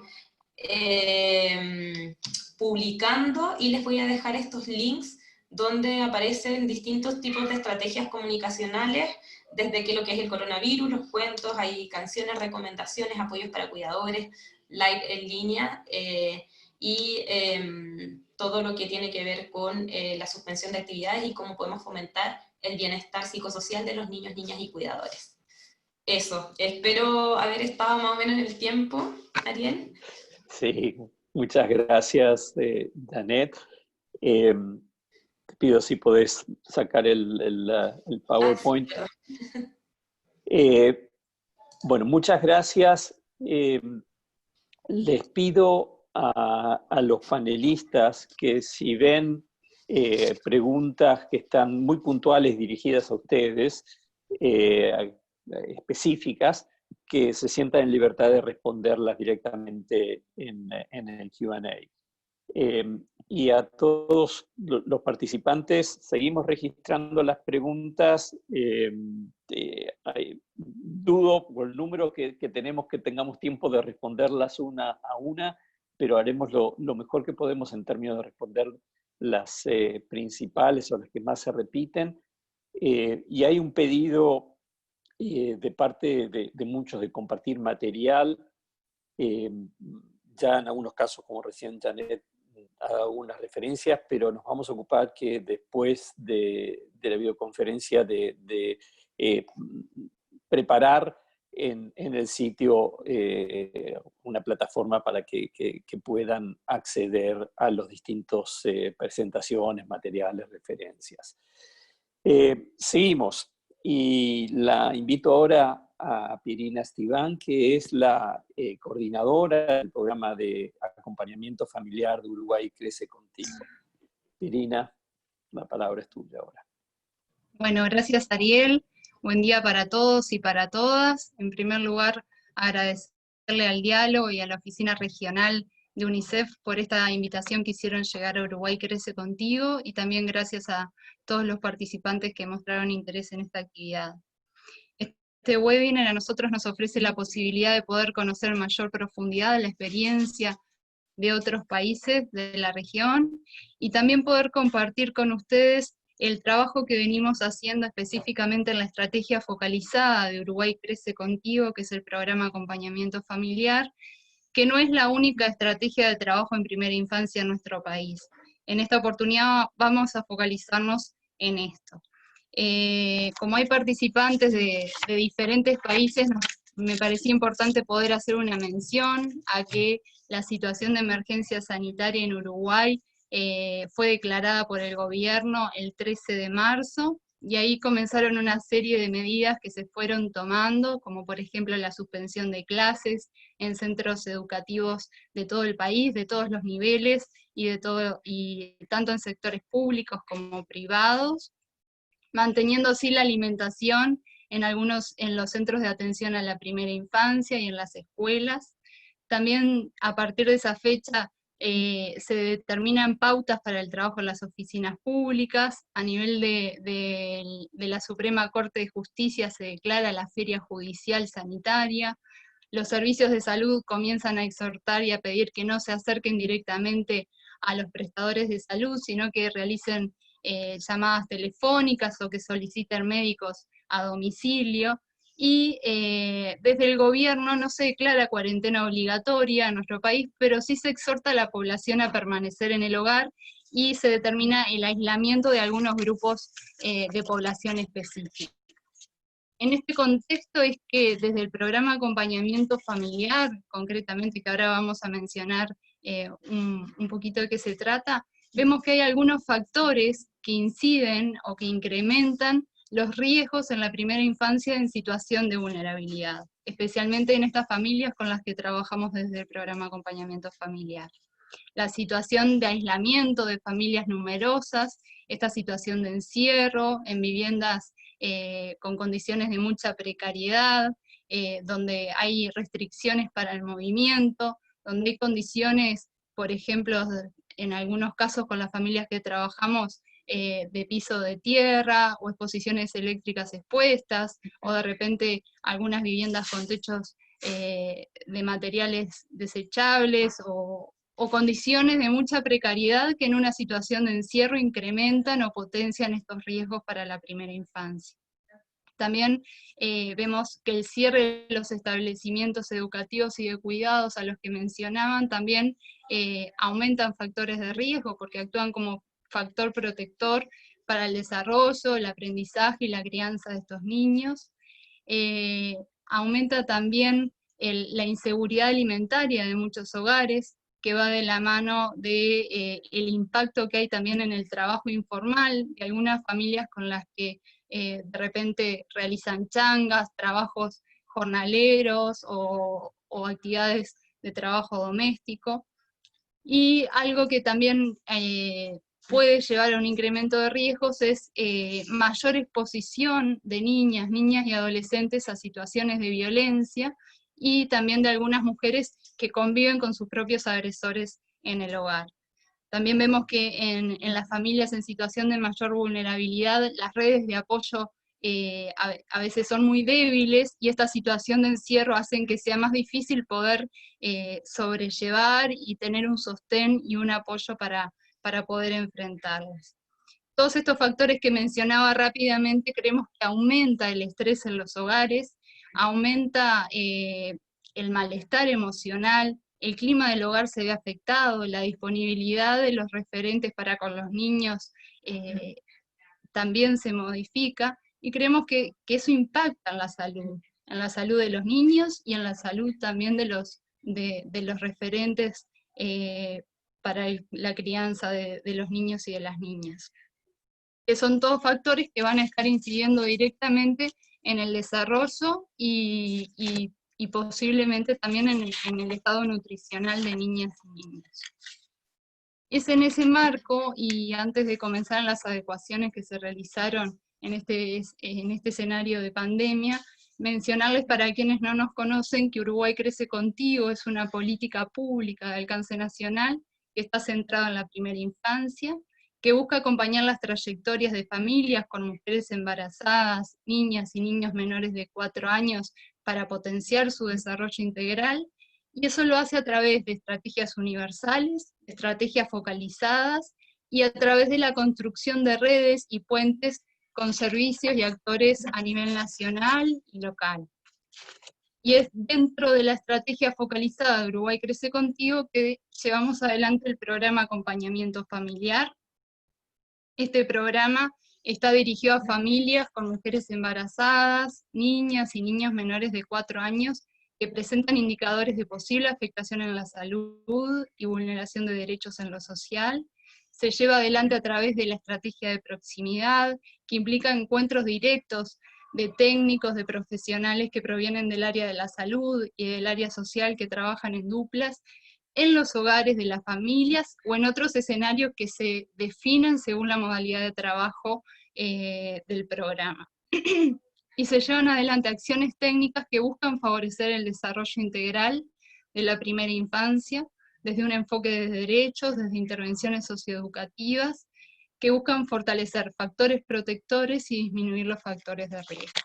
publicando, y les voy a dejar estos links donde aparecen distintos tipos de estrategias comunicacionales, desde que lo que es el coronavirus, los cuentos, hay canciones, recomendaciones, apoyos para cuidadores, live en línea, y todo lo que tiene que ver con la suspensión de actividades y cómo podemos fomentar el bienestar psicosocial de los niños, niñas y cuidadores. Eso, espero haber estado más o menos en el tiempo, Ariel. Sí, muchas gracias, Janet. pido si podés sacar el PowerPoint. Bueno, muchas gracias. Les pido a los panelistas que si ven preguntas que están muy puntuales dirigidas a ustedes, específicas, que se sientan en libertad de responderlas directamente en el Q&A. Y a todos los participantes, seguimos registrando las preguntas. Dudo por el número que tenemos que tengamos tiempo de responderlas una a una, pero haremos lo mejor que podemos en términos de responder las principales o las que más se repiten. Y hay un pedido de parte de muchos de compartir material. Ya en algunos casos, como recién Janet algunas referencias, pero nos vamos a ocupar que después de la videoconferencia de preparar en el sitio una plataforma para que puedan acceder a los distintos presentaciones, materiales, referencias. Seguimos, y la invito ahora a Pirina Estiban, que es la coordinadora del programa de acompañamiento familiar de Uruguay Crece Contigo. Pirina, la palabra es tuya ahora. Bueno, gracias Ariel. Buen día para todos y para todas. En primer lugar, agradecerle al diálogo y a la oficina regional de UNICEF por esta invitación que hicieron llegar a Uruguay Crece Contigo, y también gracias a todos los participantes que mostraron interés en esta actividad. Este webinar a nosotros nos ofrece la posibilidad de poder conocer en mayor profundidad la experiencia de otros países de la región, y también poder compartir con ustedes el trabajo que venimos haciendo específicamente en la estrategia focalizada de Uruguay Crece Contigo, que es el programa de acompañamiento familiar, que no es la única estrategia de trabajo en primera infancia en nuestro país. En esta oportunidad vamos a focalizarnos en esto. Como hay participantes de diferentes países, me parecía importante poder hacer una mención a que la situación de emergencia sanitaria en Uruguay fue declarada por el gobierno el 13 de marzo, y ahí comenzaron una serie de medidas que se fueron tomando, como por ejemplo la suspensión de clases en centros educativos de todo el país, de todos los niveles, y tanto en sectores públicos como privados, manteniendo así la alimentación en los centros de atención a la primera infancia y en las escuelas. También a partir de esa fecha se determinan pautas para el trabajo en las oficinas públicas. A nivel de la Suprema Corte de Justicia se declara la feria judicial sanitaria. Los servicios de salud comienzan a exhortar y a pedir que no se acerquen directamente a los prestadores de salud, sino que realicen llamadas telefónicas o que soliciten médicos a domicilio. Y desde el gobierno no se declara cuarentena obligatoria en nuestro país, pero sí se exhorta a la población a permanecer en el hogar, y se determina el aislamiento de algunos grupos de población específica. En este contexto es que desde el programa de acompañamiento familiar, concretamente, que ahora vamos a mencionar un poquito de qué se trata, vemos que hay algunos factores que inciden o que incrementan los riesgos en la primera infancia en situación de vulnerabilidad, especialmente en estas familias con las que trabajamos desde el programa de acompañamiento familiar. La situación de aislamiento de familias numerosas, esta situación de encierro en viviendas con condiciones de mucha precariedad, donde hay restricciones para el movimiento, donde hay condiciones, por ejemplo, en algunos casos con las familias que trabajamos, de piso de tierra, o exposiciones eléctricas expuestas, o de repente algunas viviendas con techos de materiales desechables, o condiciones de mucha precariedad que en una situación de encierro incrementan o potencian estos riesgos para la primera infancia. También vemos que el cierre de los establecimientos educativos y de cuidados a los que mencionaban también aumentan factores de riesgo, porque actúan como factor protector para el desarrollo, el aprendizaje y la crianza de estos niños. Aumenta también la inseguridad alimentaria de muchos hogares, que va de la mano de el impacto que hay también en el trabajo informal, de algunas familias con las que de repente realizan changas, trabajos jornaleros o actividades de trabajo doméstico. Y algo que también puede llevar a un incremento de riesgos es mayor exposición de niñas y adolescentes a situaciones de violencia, y también de algunas mujeres que conviven con sus propios agresores en el hogar. También vemos que en las familias en situación de mayor vulnerabilidad, las redes de apoyo a veces son muy débiles, y esta situación de encierro hacen que sea más difícil poder sobrellevar y tener un sostén y un apoyo para poder enfrentarlas. Todos estos factores que mencionaba rápidamente creemos que aumenta el estrés en los hogares, aumenta el malestar emocional, el clima del hogar se ve afectado, la disponibilidad de los referentes para con los niños también se modifica, y creemos que eso impacta en la salud de los niños y en la salud también de los referentes para la crianza de los niños y de las niñas. Que son todos factores que van a estar incidiendo directamente en el desarrollo y posiblemente también en el estado nutricional de niñas y niños. Es en ese marco, y antes de comenzar las adecuaciones que se realizaron en este escenario de pandemia, mencionarles para quienes no nos conocen que Uruguay Crece Contigo es una política pública de alcance nacional que está centrada en la primera infancia, que busca acompañar las trayectorias de familias con mujeres embarazadas, niñas y niños menores de 4 años para potenciar su desarrollo integral, y eso lo hace a través de estrategias universales, estrategias focalizadas, y a través de la construcción de redes y puentes con servicios y actores a nivel nacional y local. Y es dentro de la estrategia focalizada de Uruguay Crece Contigo que llevamos adelante el programa Acompañamiento Familiar. Este programa está dirigido a familias con mujeres embarazadas, niñas y niños menores de 4 años que presentan indicadores de posible afectación en la salud y vulneración de derechos en lo social. Se lleva adelante a través de la estrategia de proximidad, que implica encuentros directos de técnicos, de profesionales que provienen del área de la salud y del área social que trabajan en duplas, en los hogares de las familias o en otros escenarios que se definen según la modalidad de trabajo del programa. Y se llevan adelante acciones técnicas que buscan favorecer el desarrollo integral de la primera infancia, desde un enfoque de derechos, desde intervenciones socioeducativas, que buscan fortalecer factores protectores y disminuir los factores de riesgo.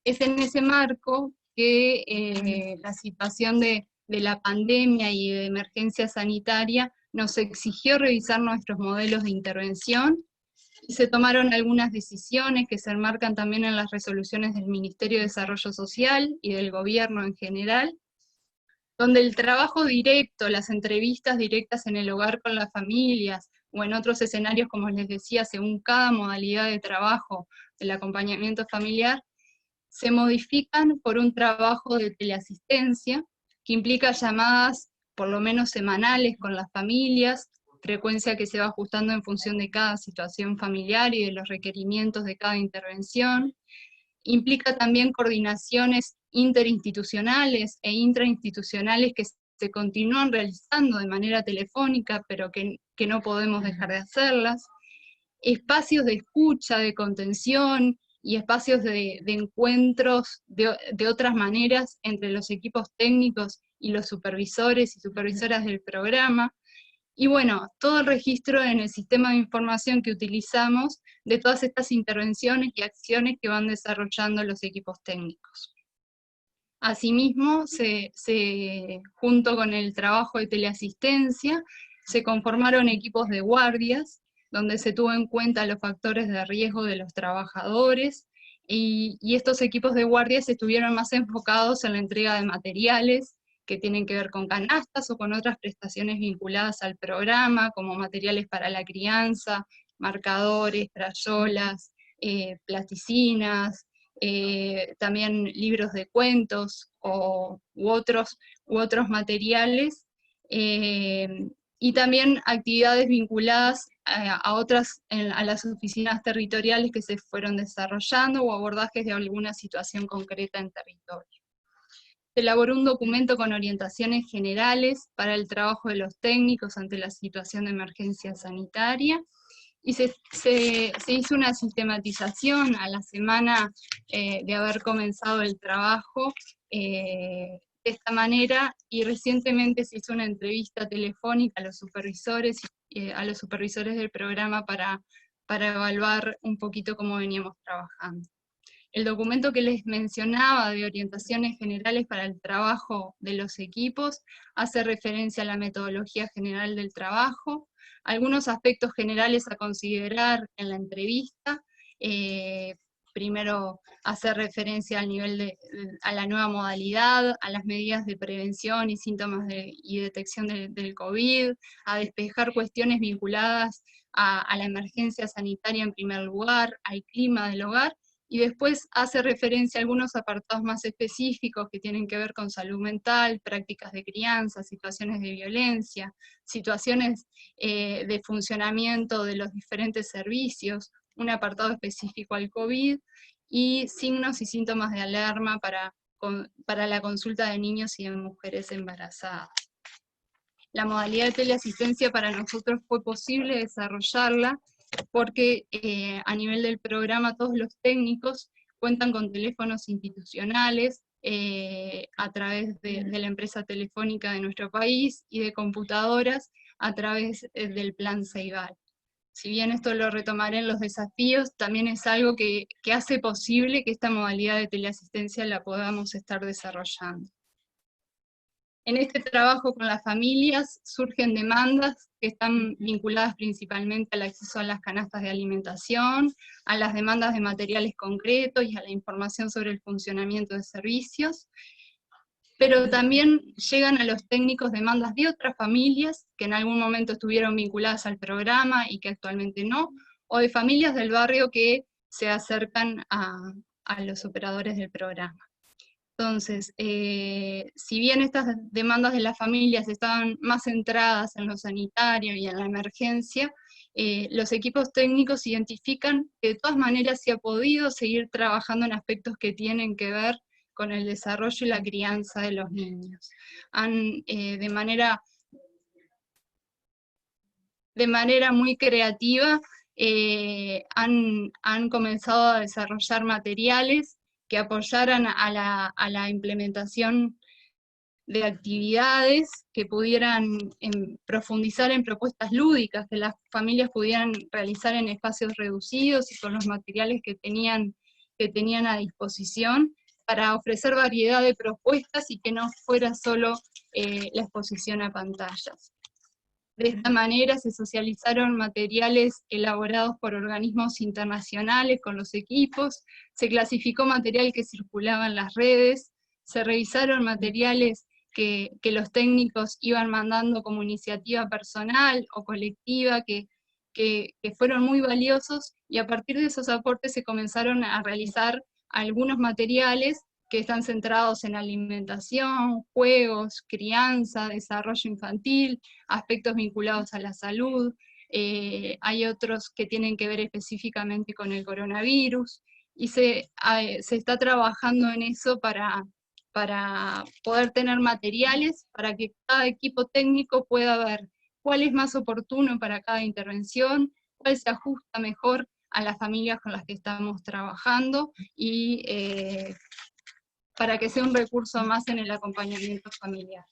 Es en ese marco que la situación de la pandemia y de emergencia sanitaria nos exigió revisar nuestros modelos de intervención, y se tomaron algunas decisiones que se enmarcan también en las resoluciones del Ministerio de Desarrollo Social y del gobierno en general, donde el trabajo directo, las entrevistas directas en el hogar con las familias, o en otros escenarios, como les decía, según cada modalidad de trabajo del acompañamiento familiar, se modifican por un trabajo de teleasistencia, que implica llamadas por lo menos semanales con las familias, frecuencia que se va ajustando en función de cada situación familiar y de los requerimientos de cada intervención. Implica también coordinaciones interinstitucionales e intrainstitucionales que se continúan realizando de manera telefónica, pero que no podemos dejar de hacerlas. Espacios de escucha, de contención, y espacios de encuentros de otras maneras entre los equipos técnicos y los supervisores y supervisoras del programa. Y bueno, todo el registro en el sistema de información que utilizamos de todas estas intervenciones y acciones que van desarrollando los equipos técnicos. Asimismo, junto con el trabajo de teleasistencia, se conformaron equipos de guardias, donde se tuvo en cuenta los factores de riesgo de los trabajadores, y estos equipos de guardias estuvieron más enfocados en la entrega de materiales que tienen que ver con canastas o con otras prestaciones vinculadas al programa, como materiales para la crianza, marcadores, crayolas, plasticinas, también libros de cuentos u otros materiales y también actividades vinculadas a las oficinas territoriales que se fueron desarrollando o abordajes de alguna situación concreta en territorio. Se elaboró un documento con orientaciones generales para el trabajo de los técnicos ante la situación de emergencia sanitaria, y se hizo una sistematización a la semana de haber comenzado el trabajo de esta manera, y recientemente se hizo una entrevista telefónica a los supervisores del programa para evaluar un poquito cómo veníamos trabajando. El documento que les mencionaba de orientaciones generales para el trabajo de los equipos hace referencia a la metodología general del trabajo, algunos aspectos generales a considerar en la entrevista. Primero, hacer referencia al nivel a la nueva modalidad, a las medidas de prevención y síntomas y detección del COVID, a despejar cuestiones vinculadas a la emergencia sanitaria en primer lugar, al clima del hogar, y después hace referencia a algunos apartados más específicos que tienen que ver con salud mental, prácticas de crianza, situaciones de violencia, situaciones de funcionamiento de los diferentes servicios, un apartado específico al COVID, y signos y síntomas de alarma para la consulta de niños y de mujeres embarazadas. La modalidad de teleasistencia para nosotros fue posible desarrollarla porque a nivel del programa todos los técnicos cuentan con teléfonos institucionales a través de la empresa telefónica de nuestro país, y de computadoras a través del plan Ceibal. Si bien esto lo retomaré en los desafíos, también es algo que hace posible que esta modalidad de teleasistencia la podamos estar desarrollando. En este trabajo con las familias surgen demandas que están vinculadas principalmente al acceso a las canastas de alimentación, a las demandas de materiales concretos y a la información sobre el funcionamiento de servicios, pero también llegan a los técnicos demandas de otras familias que en algún momento estuvieron vinculadas al programa y que actualmente no, o de familias del barrio que se acercan a los operadores del programa. Entonces, si bien estas demandas de las familias estaban más centradas en lo sanitario y en la emergencia, los equipos técnicos identifican que de todas maneras se ha podido seguir trabajando en aspectos que tienen que ver con el desarrollo y la crianza de los niños. De manera muy creativa, han comenzado a desarrollar materiales que apoyaran a la implementación de actividades, que pudieran profundizar en propuestas lúdicas, que las familias pudieran realizar en espacios reducidos y con los materiales que tenían a disposición, para ofrecer variedad de propuestas y que no fuera solo la exposición a pantallas. De esta manera se socializaron materiales elaborados por organismos internacionales con los equipos, se clasificó material que circulaba en las redes, se revisaron materiales que los técnicos iban mandando como iniciativa personal o colectiva, que fueron muy valiosos, y a partir de esos aportes se comenzaron a realizar algunos materiales que están centrados en alimentación, juegos, crianza, desarrollo infantil, aspectos vinculados a la salud. Hay otros que tienen que ver específicamente con el coronavirus, y se está trabajando en eso para poder tener materiales, para que cada equipo técnico pueda ver cuál es más oportuno para cada intervención, cuál se ajusta mejor a las familias con las que estamos trabajando, y para que sea un recurso más en el acompañamiento familiar.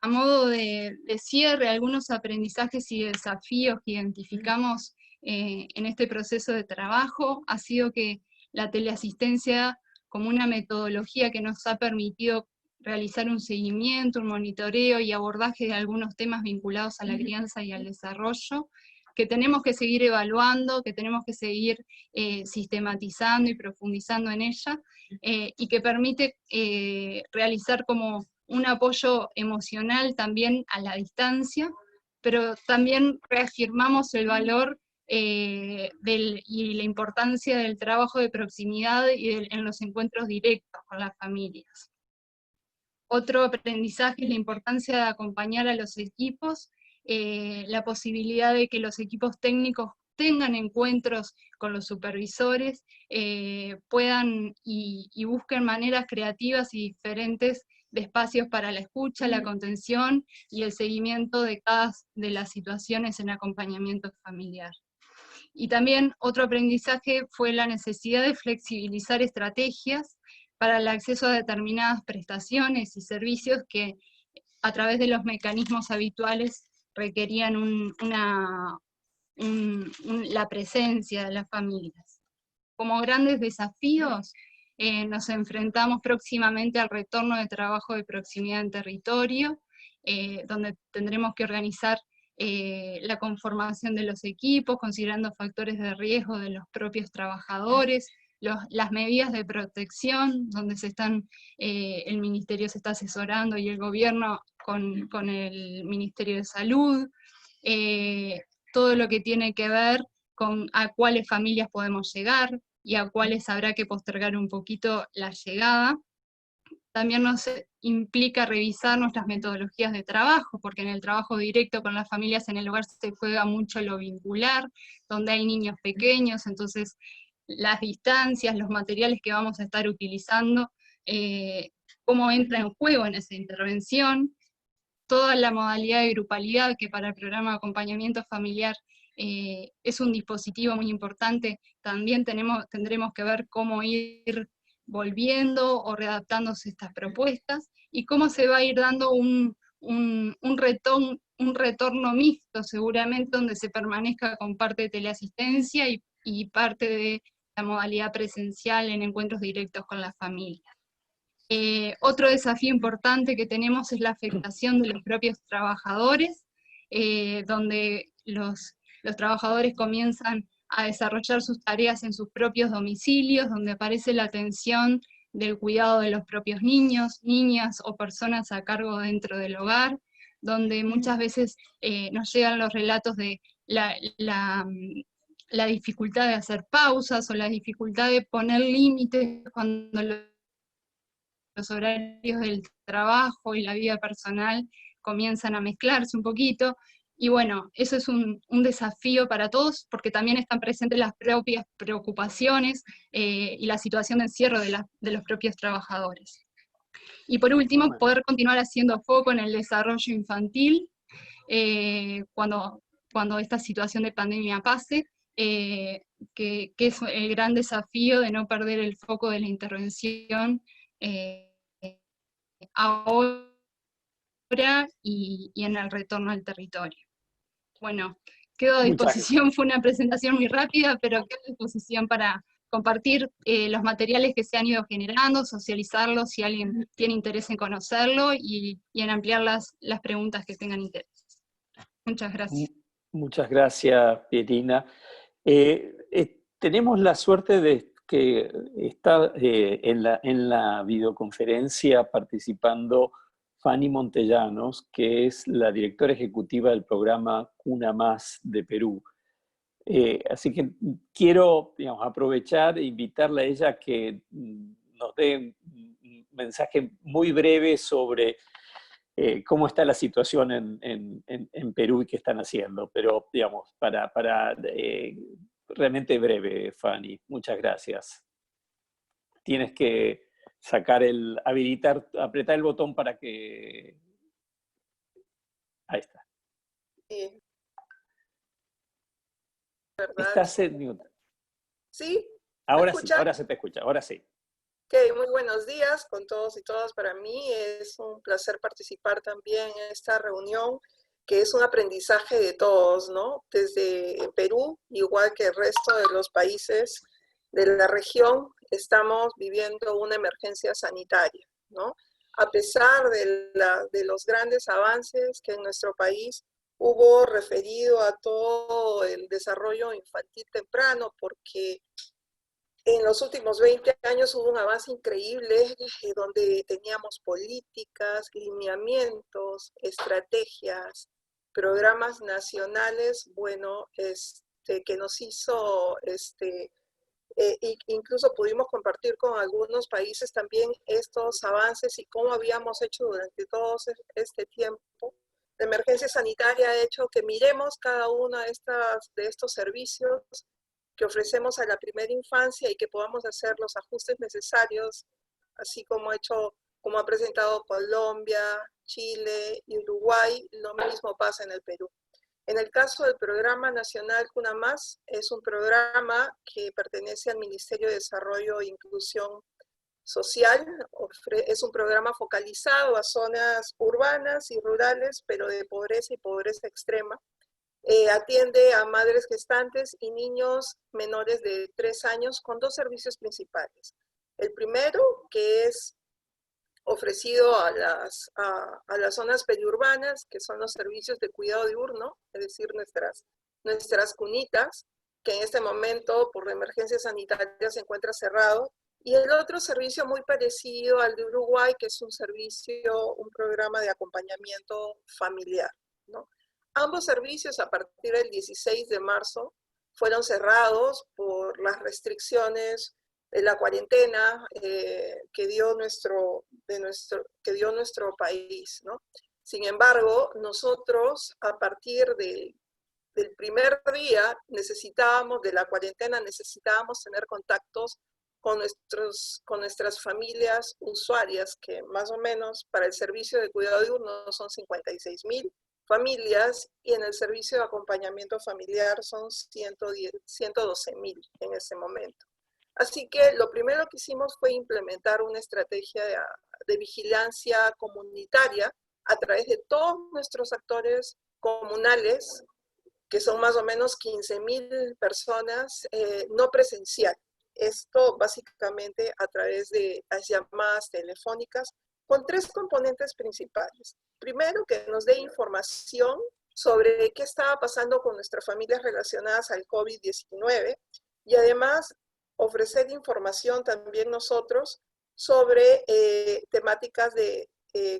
A modo de cierre, algunos aprendizajes y desafíos que identificamos en este proceso de trabajo ha sido que la teleasistencia, como una metodología que nos ha permitido realizar un seguimiento, un monitoreo y abordaje de algunos temas vinculados a la crianza y al desarrollo, que tenemos que seguir evaluando, que tenemos que seguir sistematizando y profundizando en ella, y que permite realizar como un apoyo emocional también a la distancia, pero también reafirmamos el valor y la importancia del trabajo de proximidad y en los encuentros directos con las familias. Otro aprendizaje es la importancia de acompañar a los equipos, la posibilidad de que los equipos técnicos tengan encuentros con los supervisores, puedan y busquen maneras creativas y diferentes de espacios para la escucha, la contención y el seguimiento de cada de las situaciones en acompañamiento familiar. Y también otro aprendizaje fue la necesidad de flexibilizar estrategias para el acceso a determinadas prestaciones y servicios que a través de los mecanismos habituales requerían la presencia de las familias. Como grandes desafíos, nos enfrentamos próximamente al retorno de trabajo de proximidad en territorio, donde tendremos que organizar la conformación de los equipos, considerando factores de riesgo de los propios trabajadores, las medidas de protección, donde el Ministerio se está asesorando y el gobierno con el Ministerio de Salud, todo lo que tiene que ver con a cuáles familias podemos llegar y a cuáles habrá que postergar un poquito la llegada. También nos implica revisar nuestras metodologías de trabajo, porque en el trabajo directo con las familias en el hogar se juega mucho lo vincular, donde hay niños pequeños, entonces las distancias, los materiales que vamos a estar utilizando, cómo entra en juego en esa intervención, toda la modalidad de grupalidad que para el programa de acompañamiento familiar es un dispositivo muy importante, también tendremos que ver cómo ir volviendo o readaptándose estas propuestas, y cómo se va a ir dando un retorno mixto, seguramente, donde se permanezca con parte de teleasistencia y parte de la modalidad presencial en encuentros directos con las familias. Otro desafío importante que tenemos es la afectación de los propios trabajadores, donde los trabajadores comienzan a desarrollar sus tareas en sus propios domicilios, donde aparece la atención del cuidado de los propios niños, niñas o personas a cargo dentro del hogar, donde muchas veces nos llegan los relatos de la dificultad de hacer pausas o la dificultad de poner límites cuando los horarios del trabajo y la vida personal comienzan a mezclarse un poquito. Y bueno, eso es un desafío para todos, porque también están presentes las propias preocupaciones y la situación de encierro de los propios trabajadores. Y por último, poder continuar haciendo foco en el desarrollo infantil cuando esta situación de pandemia pase, que es el gran desafío de no perder el foco de la intervención ahora y en el retorno al territorio. Bueno, quedo a disposición, fue una presentación muy rápida, pero quedo a disposición para compartir los materiales que se han ido generando, socializarlos si alguien tiene interés en conocerlo y en ampliar las preguntas que tengan interés. Muchas gracias. Muchas gracias, Pierina. Tenemos la suerte de que está en la videoconferencia participando Fanny Montellanos, que es la directora ejecutiva del programa Cuna Más de Perú. Así que quiero, digamos, aprovechar e invitarla a ella a que nos dé un mensaje muy breve sobre cómo está la situación en Perú y qué están haciendo. Pero, digamos, para realmente breve, Fanny. Muchas gracias. Tienes que apretar el botón para que... Ahí está. Sí. ¿Verdad? Estás en mute. ¿Sí? Ahora sí, ahora se te escucha, ahora sí. Okay, muy buenos días con todos y todas. Para mí es un placer participar también en esta reunión, que es un aprendizaje de todos, ¿no? Desde Perú, igual que el resto de los países de la región, estamos viviendo una emergencia sanitaria, ¿no? A pesar de los grandes avances que en nuestro país hubo referido a todo el desarrollo infantil temprano, porque en los últimos 20 años hubo un avance increíble donde teníamos políticas, lineamientos, estrategias, programas nacionales, bueno, que nos hizo incluso pudimos compartir con algunos países también estos avances y cómo habíamos hecho durante todo este tiempo. La emergencia sanitaria ha hecho que miremos cada uno de estos servicios que ofrecemos a la primera infancia y que podamos hacer los ajustes necesarios, así como ha presentado Colombia, Chile y Uruguay. Lo mismo pasa en el Perú. En el caso del Programa Nacional Cuna Más, es un programa que pertenece al Ministerio de Desarrollo e Inclusión Social. Es un programa focalizado a zonas urbanas y rurales, pero de pobreza y pobreza extrema. Atiende a madres gestantes y niños menores de 3 años con 2 servicios principales. El primero, que es ofrecido a las zonas periurbanas, que son los servicios de cuidado diurno, es decir, nuestras cunitas, que en este momento por la emergencia sanitaria se encuentra cerrado. Y el otro servicio muy parecido al de Uruguay, que es un programa de acompañamiento familiar, ¿no? Ambos servicios a partir del 16 de marzo fueron cerrados por las restricciones de la cuarentena que dio nuestro país, ¿no? Sin embargo, nosotros a partir del primer día de la cuarentena necesitábamos tener contactos con nuestras familias usuarias, que más o menos para el servicio de cuidado diurno son 56,000 familias, y en el servicio de acompañamiento familiar son 112,000 en ese momento. Así que lo primero que hicimos fue implementar una estrategia de vigilancia comunitaria a través de todos nuestros actores comunales, que son más o menos 15,000 personas, no presencial. Esto básicamente a través de las llamadas telefónicas con 3 componentes principales. Primero, que nos dé información sobre qué estaba pasando con nuestras familias relacionadas al COVID-19 y además ofrecer información también nosotros sobre temáticas de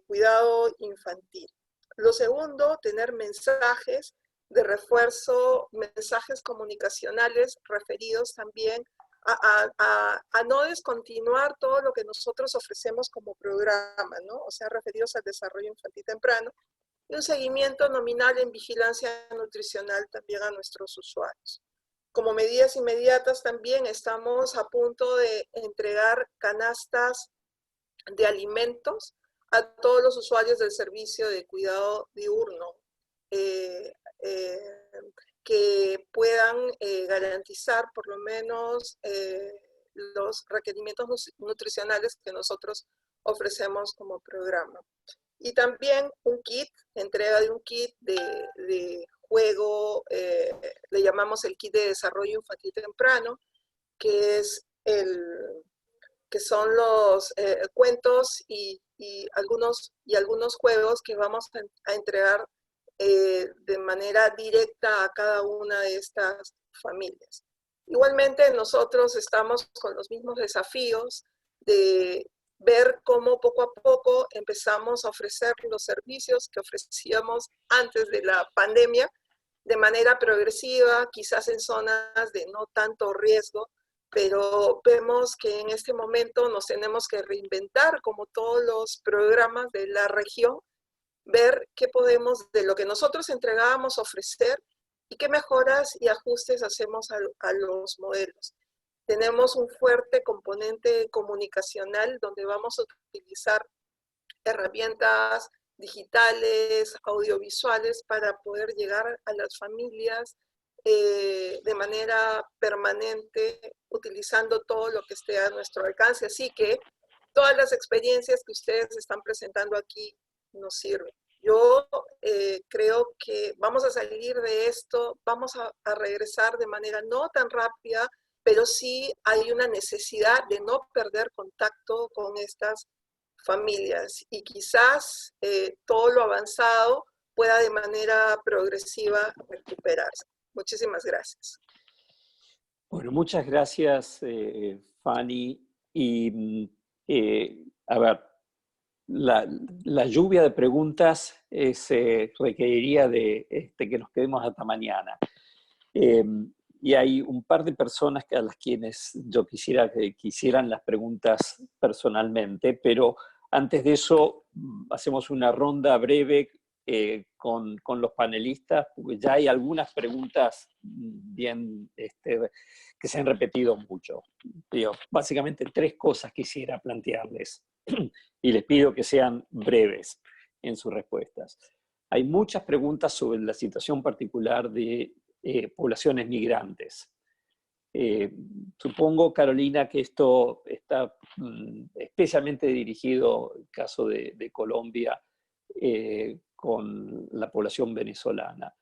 cuidado infantil. Lo segundo, tener mensajes de refuerzo, mensajes comunicacionales referidos también a no descontinuar todo lo que nosotros ofrecemos como programa, ¿no? O sea, referidos al desarrollo infantil temprano, y un seguimiento nominal en vigilancia nutricional también a nuestros usuarios. Como medidas inmediatas también estamos a punto de entregar canastas de alimentos a todos los usuarios del servicio de cuidado diurno, que puedan garantizar por lo menos los requerimientos nutricionales que nosotros ofrecemos como programa. Y también entrega de un kit de juego, le llamamos el kit de desarrollo infantil temprano, que son los cuentos y algunos juegos que vamos a entregar de manera directa a cada una de estas familias. Igualmente nosotros estamos con los mismos desafíos de ver cómo poco a poco empezamos a ofrecer los servicios que ofrecíamos antes de la pandemia de manera progresiva, quizás en zonas de no tanto riesgo, pero vemos que en este momento nos tenemos que reinventar como todos los programas de la región, ver qué podemos, de lo que nosotros entregábamos, ofrecer y qué mejoras y ajustes hacemos a los modelos. Tenemos un fuerte componente comunicacional donde vamos a utilizar herramientas digitales, audiovisuales para poder llegar a las familias de manera permanente, utilizando todo lo que esté a nuestro alcance. Así que todas las experiencias que ustedes están presentando aquí nos sirven. Yo creo que vamos a salir de esto, vamos a regresar de manera no tan rápida, pero sí hay una necesidad de no perder contacto con estas familias y quizás todo lo avanzado pueda de manera progresiva recuperarse. Muchísimas gracias. Bueno, muchas gracias, Fanny. Y a ver, la lluvia de preguntas requeriría de que nos quedemos hasta mañana. y hay un par de personas a las quienes yo quisiera que quisieran las preguntas personalmente, pero antes de eso hacemos una ronda breve con los panelistas, porque ya hay algunas preguntas bien que se han repetido mucho. Básicamente 3 cosas quisiera plantearles y les pido que sean breves en sus respuestas. Hay muchas preguntas sobre la situación particular de poblaciones migrantes. Supongo, Carolina, que esto está especialmente dirigido, en el caso de Colombia, con la población venezolana.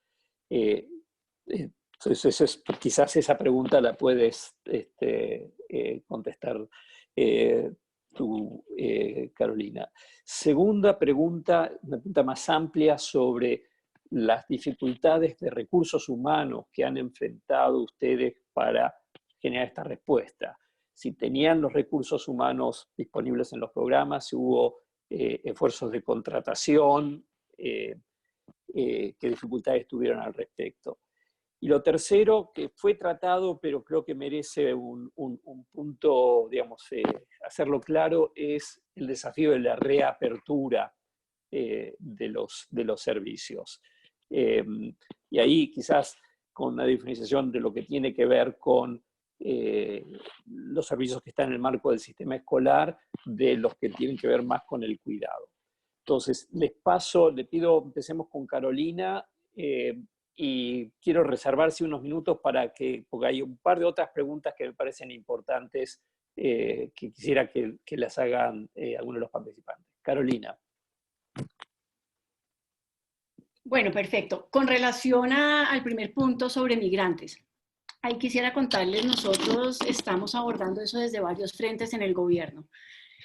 Entonces, quizás esa pregunta la puedes contestar tú, Carolina. Segunda pregunta, una pregunta más amplia sobre las dificultades de recursos humanos que han enfrentado ustedes para generar esta respuesta. Si tenían los recursos humanos disponibles en los programas, si hubo esfuerzos de contratación, qué dificultades tuvieron al respecto. Y lo tercero, que fue tratado, pero creo que merece un punto, digamos, hacerlo claro, es el desafío de la reapertura de los servicios. Y ahí quizás con una diferenciación de lo que tiene que ver con los servicios que están en el marco del sistema escolar, de los que tienen que ver más con el cuidado. Entonces, les pido, empecemos con Carolina, y quiero reservarse unos minutos porque hay un par de otras preguntas que me parecen importantes que quisiera que las hagan algunos de los participantes. Carolina. Bueno, perfecto. Con relación al primer punto sobre migrantes, ahí quisiera contarles, nosotros estamos abordando eso desde varios frentes en el gobierno.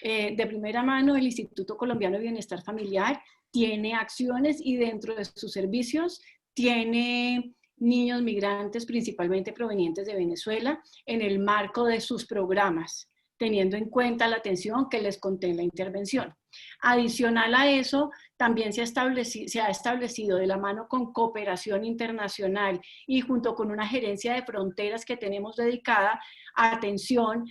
De primera mano, el Instituto Colombiano de Bienestar Familiar tiene acciones y dentro de sus servicios tiene niños migrantes principalmente provenientes de Venezuela en el marco de sus programas, teniendo en cuenta la atención que les conté en la intervención. Adicional a eso, también se ha establecido de la mano con cooperación internacional y junto con una gerencia de fronteras que tenemos dedicada a atención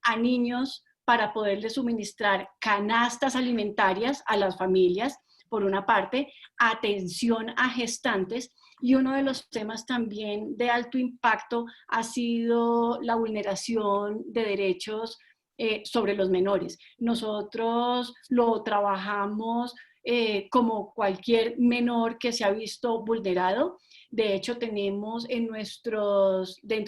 a niños para poderles suministrar canastas alimentarias a las familias, por una parte, atención a gestantes, y uno de los temas también de alto impacto ha sido la vulneración de derechos sobre los menores. Nosotros lo trabajamos como cualquier menor que se ha visto vulnerado. De hecho, tenemos dentro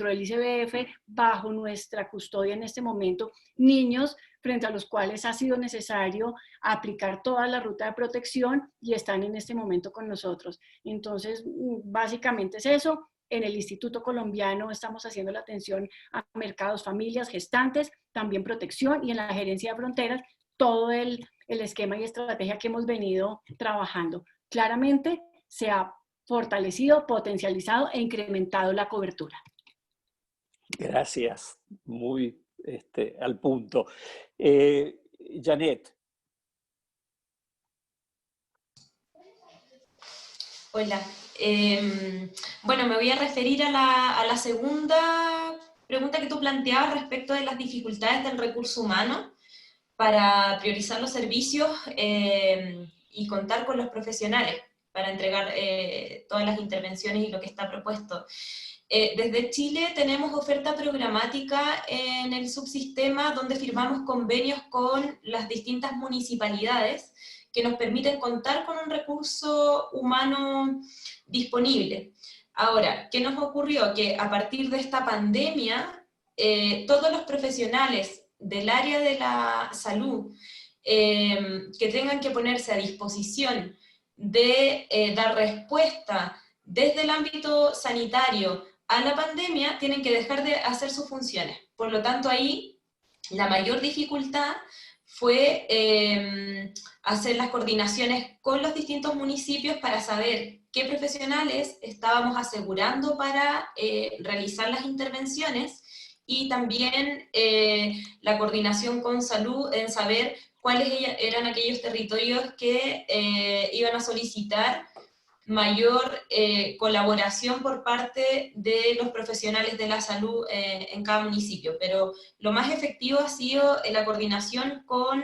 del ICBF, bajo nuestra custodia en este momento, niños frente a los cuales ha sido necesario aplicar toda la ruta de protección y están en este momento con nosotros. Entonces, básicamente es eso. En el Instituto Colombiano estamos haciendo la atención a mercados, familias, gestantes, también protección, y en la gerencia de fronteras todo el esquema y estrategia que hemos venido trabajando. Claramente se ha fortalecido, potencializado e incrementado la cobertura. Gracias, muy al punto. Janet. Hola. Bueno, me voy a referir a la segunda pregunta que tú planteabas respecto de las dificultades del recurso humano para priorizar los servicios y contar con los profesionales para entregar todas las intervenciones y lo que está propuesto. Desde Chile tenemos oferta programática en el subsistema donde firmamos convenios con las distintas municipalidades que nos permiten contar con un recurso humano disponible. Ahora, ¿qué nos ocurrió? Que a partir de esta pandemia, todos los profesionales del área de la salud que tengan que ponerse a disposición de dar respuesta desde el ámbito sanitario a la pandemia, tienen que dejar de hacer sus funciones. Por lo tanto, ahí la mayor dificultad fue hacer las coordinaciones con los distintos municipios para saber qué profesionales estábamos asegurando para realizar las intervenciones, y también la coordinación con salud en saber cuáles eran aquellos territorios que iban a solicitar mayor colaboración por parte de los profesionales de la salud en cada municipio, pero lo más efectivo ha sido la coordinación con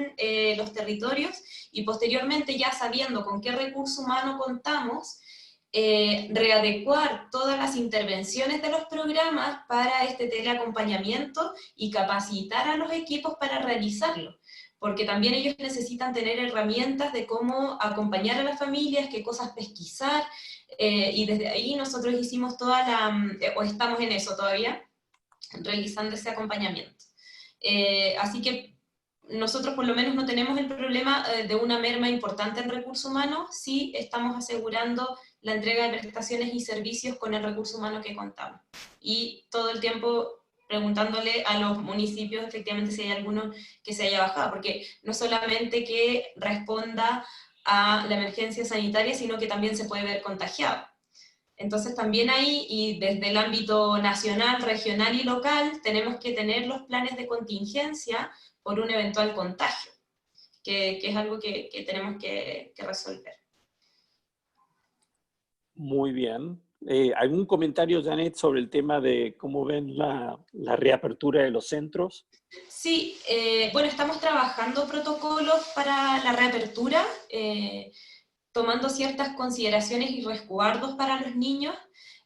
los territorios y posteriormente, ya sabiendo con qué recurso humano contamos, readecuar todas las intervenciones de los programas para este teleacompañamiento y capacitar a los equipos para realizarlo, porque también ellos necesitan tener herramientas de cómo acompañar a las familias, qué cosas pesquisar, y desde ahí nosotros hicimos o estamos en eso todavía, realizando ese acompañamiento. Así que nosotros por lo menos no tenemos el problema de una merma importante en recursos humanos, sí estamos asegurando la entrega de prestaciones y servicios con el recurso humano que contamos. Y todo el tiempo preguntándole a los municipios efectivamente si hay alguno que se haya bajado, porque no solamente que responda a la emergencia sanitaria, sino que también se puede ver contagiado. Entonces también ahí, y desde el ámbito nacional, regional y local, tenemos que tener los planes de contingencia por un eventual contagio, que es algo que tenemos que resolver. Muy bien. ¿Algún comentario, Janet, sobre el tema de cómo ven la reapertura de los centros? Sí, bueno, estamos trabajando protocolos para la reapertura, tomando ciertas consideraciones y resguardos para los niños.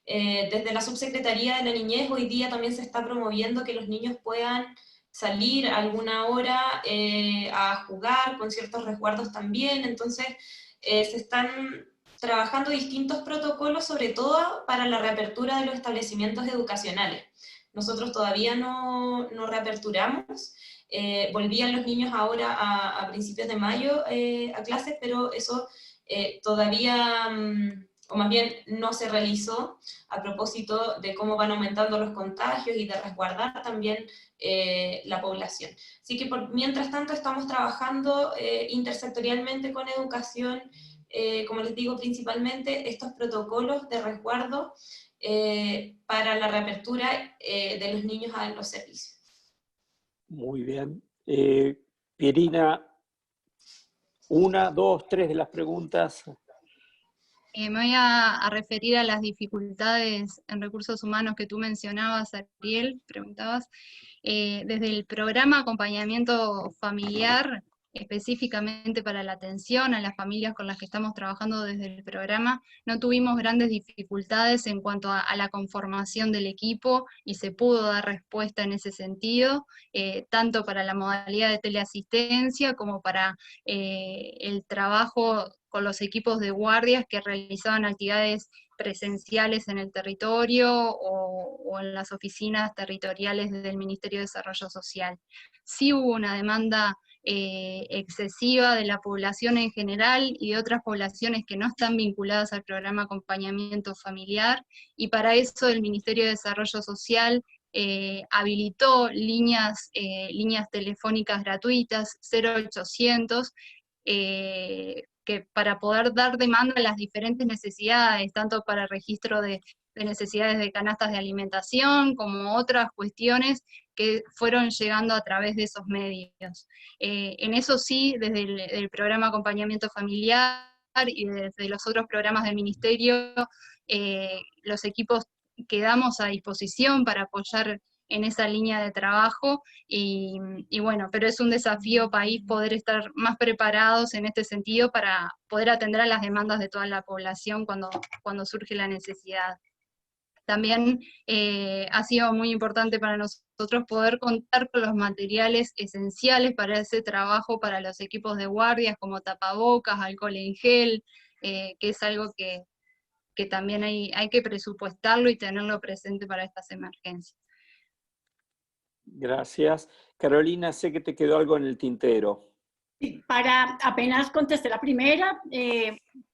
Desde la Subsecretaría de la Niñez hoy día también se está promoviendo que los niños puedan salir alguna hora a jugar con ciertos resguardos también, entonces se están trabajando distintos protocolos, sobre todo para la reapertura de los establecimientos educacionales. Nosotros todavía no reaperturamos, volvían los niños ahora a principios de mayo a clases, pero eso todavía, o más bien no se realizó a propósito de cómo van aumentando los contagios y de resguardar también la población. Así que mientras tanto estamos trabajando intersectorialmente con educación, como les digo, principalmente estos protocolos de resguardo para la reapertura de los niños a los servicios. Muy bien. Pierina, 1, 2, 3 de las preguntas. Me voy a referir a las dificultades en recursos humanos que tú mencionabas, Ariel, preguntabas. Desde el programa Acompañamiento Familiar, específicamente para la atención a las familias con las que estamos trabajando desde el programa, no tuvimos grandes dificultades en cuanto a la conformación del equipo y se pudo dar respuesta en ese sentido, tanto para la modalidad de teleasistencia como para el trabajo con los equipos de guardias que realizaban actividades presenciales en el territorio o en las oficinas territoriales del Ministerio de Desarrollo Social. Sí hubo una demanda excesiva de la población en general y de otras poblaciones que no están vinculadas al programa Acompañamiento Familiar, y para eso el Ministerio de Desarrollo Social habilitó líneas telefónicas gratuitas, 0800, que para poder dar demanda a las diferentes necesidades, tanto para registro de necesidades de canastas de alimentación, como otras cuestiones que fueron llegando a través de esos medios. En eso sí, desde el programa Acompañamiento Familiar y desde los otros programas del Ministerio, los equipos quedamos a disposición para apoyar en esa línea de trabajo, y bueno, pero es un desafío país poder estar más preparados en este sentido para poder atender a las demandas de toda la población cuando surge la necesidad. También ha sido muy importante para nosotros poder contar con los materiales esenciales para ese trabajo para los equipos de guardias, como tapabocas, alcohol en gel, que es algo que también hay que presupuestarlo y tenerlo presente para estas emergencias. Gracias. Carolina, sé que te quedó algo en el tintero. Para apenas contesté la primera,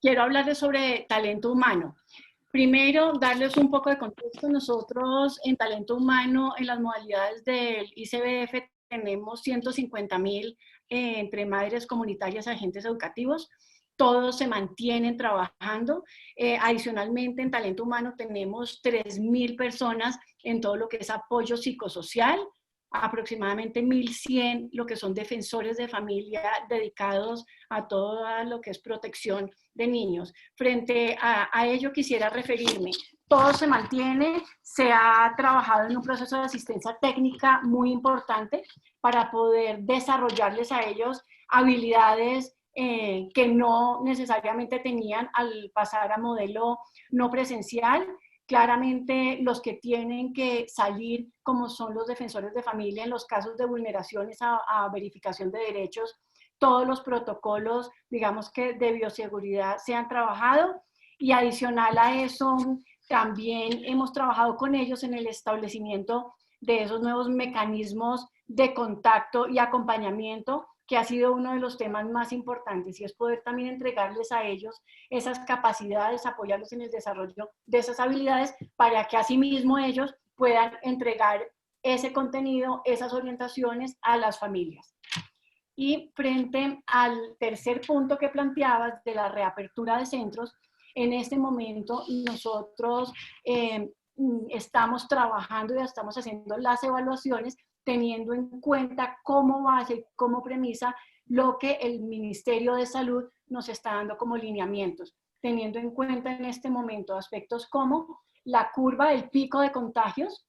quiero hablarles sobre talento humano. Primero, darles un poco de contexto. Nosotros en talento humano, en las modalidades del ICBF, tenemos 150.000 entre madres comunitarias y agentes educativos. Todos se mantienen trabajando. Adicionalmente, en talento humano tenemos 3.000 personas en todo lo que es apoyo psicosocial, aproximadamente 1.100 lo que son defensores de familia dedicados a todo lo que es protección de niños. Frente a ello quisiera referirme. Todo se mantiene, se ha trabajado en un proceso de asistencia técnica muy importante para poder desarrollarles a ellos habilidades que no necesariamente tenían al pasar a modelo no presencial. Claramente los que tienen que salir, como son los defensores de familia, en los casos de vulneraciones a verificación de derechos, todos los protocolos, digamos que de bioseguridad se han trabajado, y adicional a eso, también hemos trabajado con ellos en el establecimiento de esos nuevos mecanismos de contacto y acompañamiento, que ha sido uno de los temas más importantes, y es poder también entregarles a ellos esas capacidades, apoyarlos en el desarrollo de esas habilidades, para que asimismo ellos puedan entregar ese contenido, esas orientaciones a las familias. Y frente al tercer punto que planteabas de la reapertura de centros, en este momento nosotros estamos trabajando y estamos haciendo las evaluaciones teniendo en cuenta como base, como premisa, lo que el Ministerio de Salud nos está dando como lineamientos, teniendo en cuenta en este momento aspectos como la curva del pico de contagios.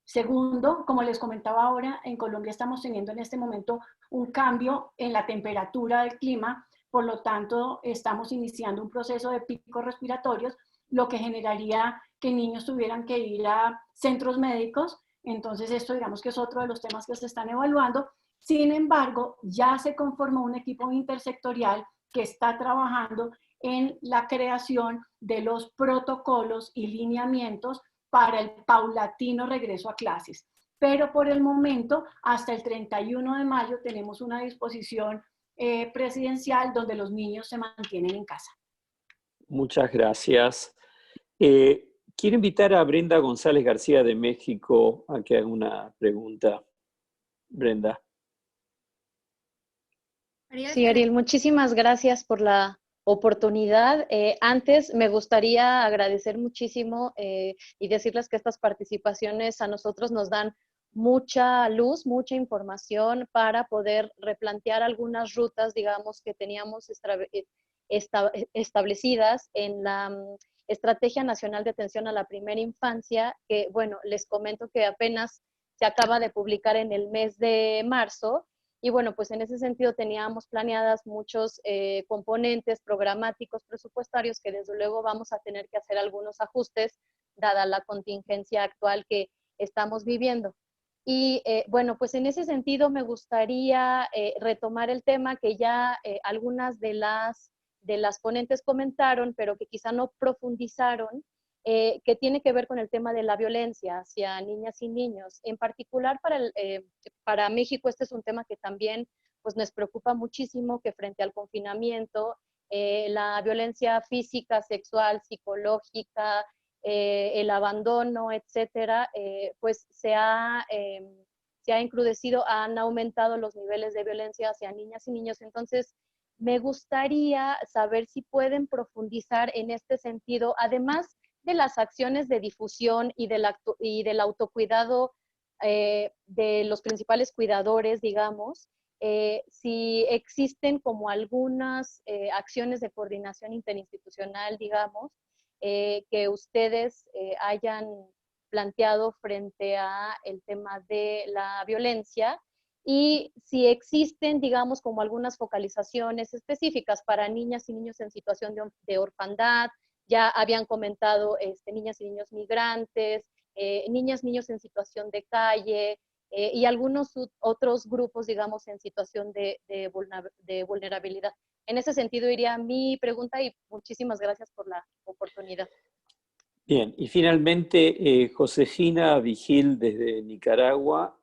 Segundo, como les comentaba ahora, en Colombia estamos teniendo en este momento un cambio en la temperatura del clima, por lo tanto estamos iniciando un proceso de picos respiratorios, lo que generaría que niños tuvieran que ir a centros médicos. Entonces esto, digamos, que es otro de los temas que se están evaluando. Sin embargo, ya se conformó un equipo intersectorial que está trabajando en la creación de los protocolos y lineamientos para el paulatino regreso a clases. Pero por el momento, hasta el 31 de mayo, tenemos una disposición presidencial donde los niños se mantienen en casa. Muchas gracias. Quiero invitar a Brenda González García de México a que haga una pregunta. Brenda. Sí, Ariel, muchísimas gracias por la oportunidad. Antes me gustaría agradecer muchísimo y decirles que estas participaciones a nosotros nos dan mucha luz, mucha información para poder replantear algunas rutas, digamos, que teníamos establecidas en la Estrategia Nacional de Atención a la Primera Infancia, que, bueno, les comento que apenas se acaba de publicar en el mes de marzo, y bueno, pues en ese sentido teníamos planeadas muchos componentes programáticos, presupuestarios, que desde luego vamos a tener que hacer algunos ajustes, dada la contingencia actual que estamos viviendo. Y bueno, pues en ese sentido me gustaría retomar el tema que ya algunas de las ponentes comentaron, pero que quizá no profundizaron, que tiene que ver con el tema de la violencia hacia niñas y niños. En particular para México este es un tema que también pues, nos preocupa muchísimo, que frente al confinamiento, la violencia física, sexual, psicológica, el abandono, etcétera, pues se ha encrudecido, han aumentado los niveles de violencia hacia niñas y niños. Entonces, me gustaría saber si pueden profundizar en este sentido, además de las acciones de difusión y del autocuidado de los principales cuidadores, digamos, si existen como algunas acciones de coordinación interinstitucional, digamos, que ustedes hayan planteado frente a el tema de la violencia, y si existen, digamos, como algunas focalizaciones específicas para niñas y niños en situación de orfandad. Ya habían comentado niñas y niños migrantes, niñas, niños en situación de calle, y algunos otros grupos, digamos, en situación de vulnerabilidad. En ese sentido iría mi pregunta, y muchísimas gracias por la oportunidad. Bien, y finalmente Josefina Vigil desde Nicaragua.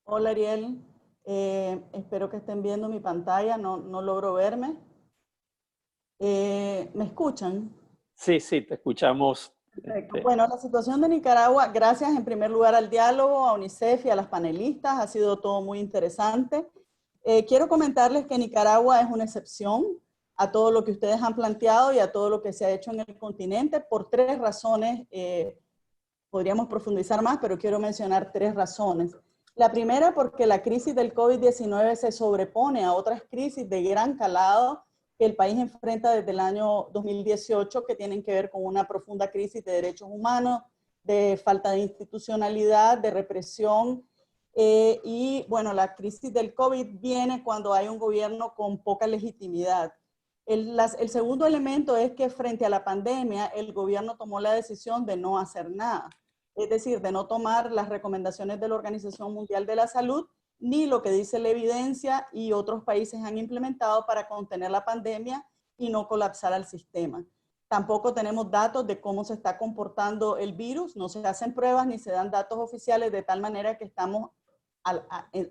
Hola Ariel, espero que estén viendo mi pantalla, no logro verme. ¿Me escuchan? Sí, te escuchamos. Perfecto. Bueno, la situación de Nicaragua, gracias en primer lugar al diálogo, a UNICEF y a las panelistas, ha sido todo muy interesante. Quiero comentarles que Nicaragua es una excepción a todo lo que ustedes han planteado y a todo lo que se ha hecho en el continente por tres razones podríamos profundizar más, pero quiero mencionar 3 razones. La primera, porque la crisis del COVID-19 se sobrepone a otras crisis de gran calado que el país enfrenta desde el año 2018, que tienen que ver con una profunda crisis de derechos humanos, de falta de institucionalidad, de represión, y bueno, la crisis del COVID viene cuando hay un gobierno con poca legitimidad. El segundo elemento es que frente a la pandemia, el gobierno tomó la decisión de no hacer nada. Es decir, de no tomar las recomendaciones de la Organización Mundial de la Salud, ni lo que dice la evidencia y otros países han implementado para contener la pandemia y no colapsar al sistema. Tampoco tenemos datos de cómo se está comportando el virus, no se hacen pruebas ni se dan datos oficiales, de tal manera que estamos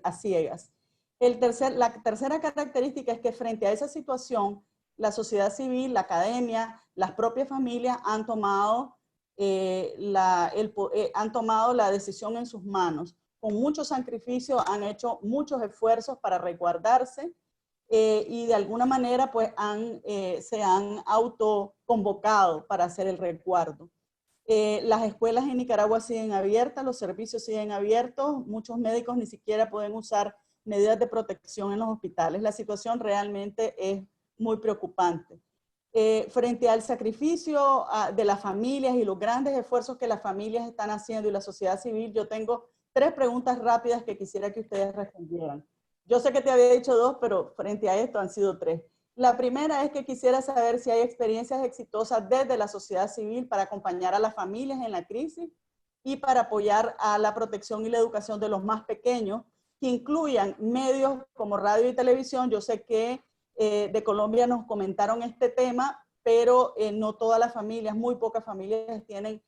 a ciegas. La tercera característica es que frente a esa situación, la sociedad civil, la academia, las propias familias han tomado la decisión en sus manos. Con mucho sacrificio han hecho muchos esfuerzos para resguardarse y de alguna manera pues se han autoconvocado para hacer el resguardo. Las escuelas en Nicaragua siguen abiertas, los servicios siguen abiertos, muchos médicos ni siquiera pueden usar medidas de protección en los hospitales. La situación realmente es muy preocupante. Frente al sacrificio de las familias y los grandes esfuerzos que las familias están haciendo y la sociedad civil, yo tengo 3 preguntas rápidas que quisiera que ustedes respondieran. Yo sé que te había dicho 2, pero frente a esto han sido 3. La primera es que quisiera saber si hay experiencias exitosas desde la sociedad civil para acompañar a las familias en la crisis y para apoyar a la protección y la educación de los más pequeños, que incluyan medios como radio y televisión. Yo sé que de Colombia nos comentaron este tema, pero no todas las familias, muy pocas familias tienen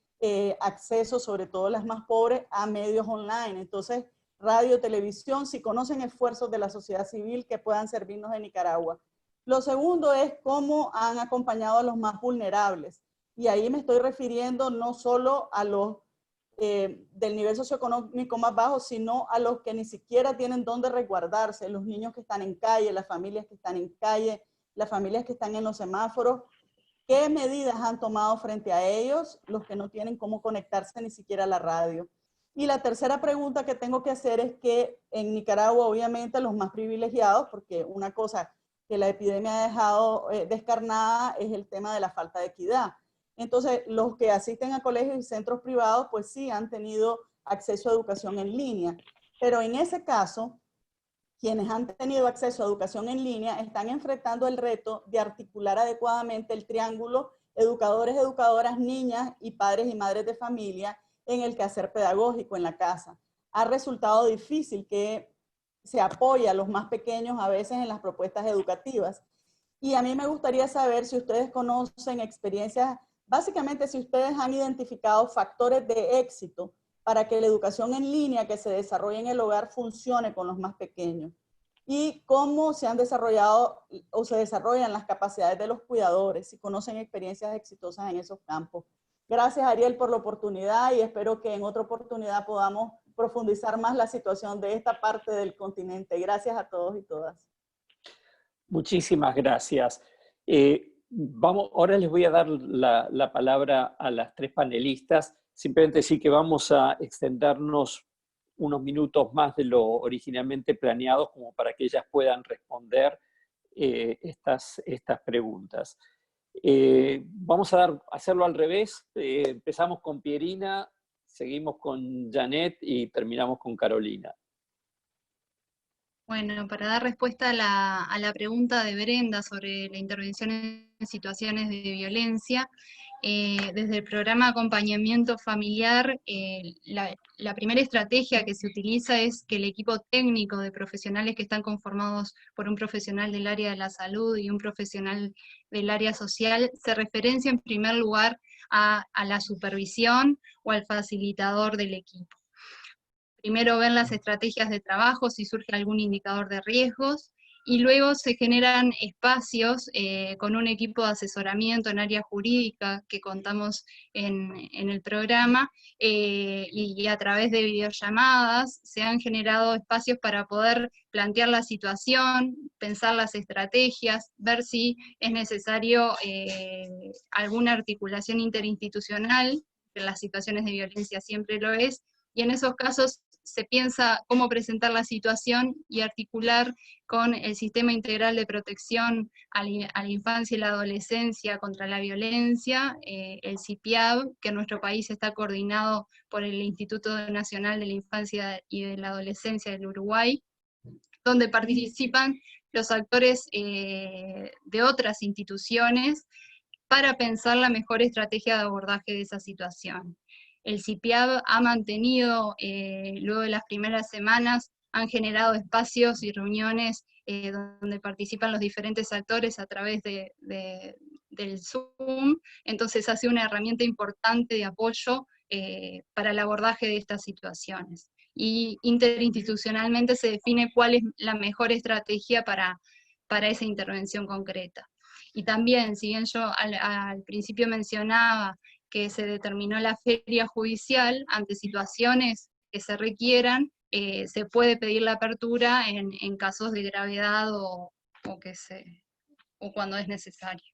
acceso, sobre todo las más pobres, a medios online. Entonces, radio, televisión, si conocen esfuerzos de la sociedad civil que puedan servirnos en Nicaragua. Lo segundo es cómo han acompañado a los más vulnerables. Y ahí me estoy refiriendo no solo a los del nivel socioeconómico más bajo, sino a los que ni siquiera tienen dónde resguardarse, los niños que están en calle, las familias que están en calle, las familias que están en los semáforos. ¿Qué medidas han tomado frente a ellos, los que no tienen cómo conectarse ni siquiera a la radio? Y la tercera pregunta que tengo que hacer es que en Nicaragua, obviamente, los más privilegiados, porque una cosa que la epidemia ha dejado descarnada es el tema de la falta de equidad. Entonces, los que asisten a colegios y centros privados, pues sí han tenido acceso a educación en línea. Pero en ese caso, quienes han tenido acceso a educación en línea están enfrentando el reto de articular adecuadamente el triángulo educadores, educadoras, niñas y padres y madres de familia en el quehacer pedagógico en la casa. Ha resultado difícil que se apoye a los más pequeños a veces en las propuestas educativas. Y a mí me gustaría saber si ustedes conocen experiencias, básicamente si ustedes han identificado factores de éxito para que la educación en línea que se desarrolla en el hogar funcione con los más pequeños. Y cómo se han desarrollado o se desarrollan las capacidades de los cuidadores, si conocen experiencias exitosas en esos campos. Gracias, Ariel, por la oportunidad y espero que en otra oportunidad podamos profundizar más la situación de esta parte del continente. Gracias a todos y todas. Muchísimas gracias. Ahora les voy a dar la palabra a las 3 panelistas. Simplemente sí que vamos a extendernos unos minutos más de lo originalmente planeado como para que ellas puedan responder estas preguntas. Vamos a hacerlo al revés. Empezamos con Pierina, seguimos con Janet y terminamos con Carolina. Bueno, para dar respuesta a la pregunta de Brenda sobre la intervención en situaciones de violencia, desde el programa de acompañamiento familiar, la primera estrategia que se utiliza es que el equipo técnico de profesionales que están conformados por un profesional del área de la salud y un profesional del área social se referencia en primer lugar a la supervisión o al facilitador del equipo. Primero ven las estrategias de trabajo, si surge algún indicador de riesgos, y luego se generan espacios con un equipo de asesoramiento en área jurídica que contamos en el programa, y a través de videollamadas se han generado espacios para poder plantear la situación, pensar las estrategias, ver si es necesario alguna articulación interinstitucional en las situaciones de violencia siempre lo es, y en esos casos se piensa cómo presentar la situación y articular con el Sistema Integral de Protección a la Infancia y la Adolescencia contra la Violencia, el CIPIAB, que en nuestro país está coordinado por el Instituto Nacional de la Infancia y de la Adolescencia del Uruguay, donde participan los actores de otras instituciones para pensar la mejor estrategia de abordaje de esa situación. El CIPIAB ha mantenido, luego de las primeras semanas, han generado espacios y reuniones donde participan los diferentes actores a través del Zoom, entonces ha sido una herramienta importante de apoyo para el abordaje de estas situaciones. Y interinstitucionalmente se define cuál es la mejor estrategia para esa intervención concreta. Y también, si bien yo al principio mencionaba que se determinó la feria judicial ante situaciones que se requieran, se puede pedir la apertura en casos de gravedad o cuando es necesario.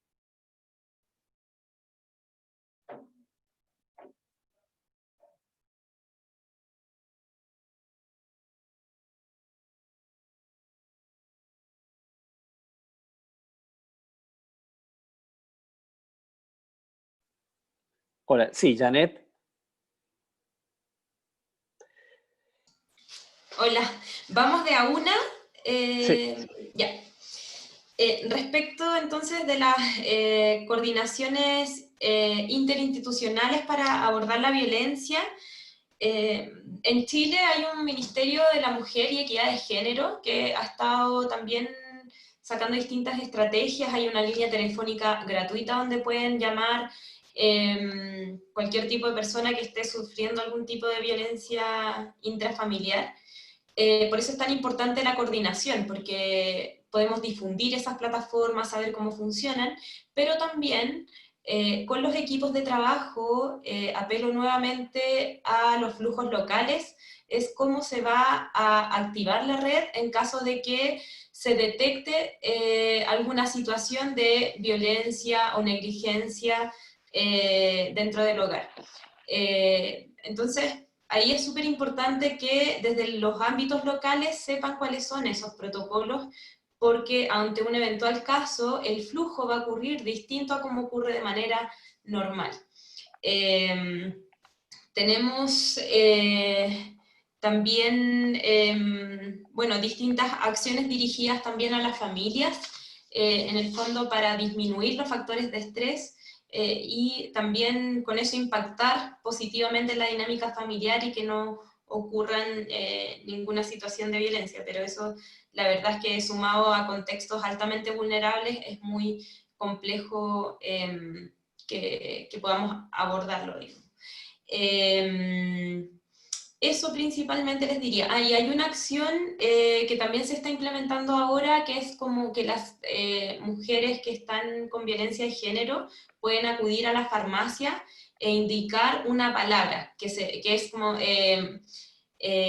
Hola, sí, Janet. Hola, vamos de a una. Sí. Ya. Respecto entonces de las coordinaciones interinstitucionales para abordar la violencia, en Chile hay un Ministerio de la Mujer y Equidad de Género que ha estado también sacando distintas estrategias. Hay una línea telefónica gratuita donde pueden llamar cualquier tipo de persona que esté sufriendo algún tipo de violencia intrafamiliar. Por eso es tan importante la coordinación, porque podemos difundir esas plataformas, saber cómo funcionan, pero también con los equipos de trabajo, apelo nuevamente a los flujos locales, es cómo se va a activar la red en caso de que se detecte alguna situación de violencia o negligencia dentro del hogar. Entonces, ahí es súper importante que desde los ámbitos locales sepan cuáles son esos protocolos, porque ante un eventual caso, el flujo va a ocurrir distinto a como ocurre de manera normal. Tenemos también, bueno, distintas acciones dirigidas también a las familias, en el fondo para disminuir los factores de estrés, y también con eso impactar positivamente la dinámica familiar y que no ocurran ninguna situación de violencia, pero eso la verdad es que sumado a contextos altamente vulnerables es muy complejo que podamos abordarlo. Eso principalmente les diría. Y hay una acción que también se está implementando ahora, que es como que las mujeres que están con violencia de género pueden acudir a la farmacia e indicar una palabra, que es como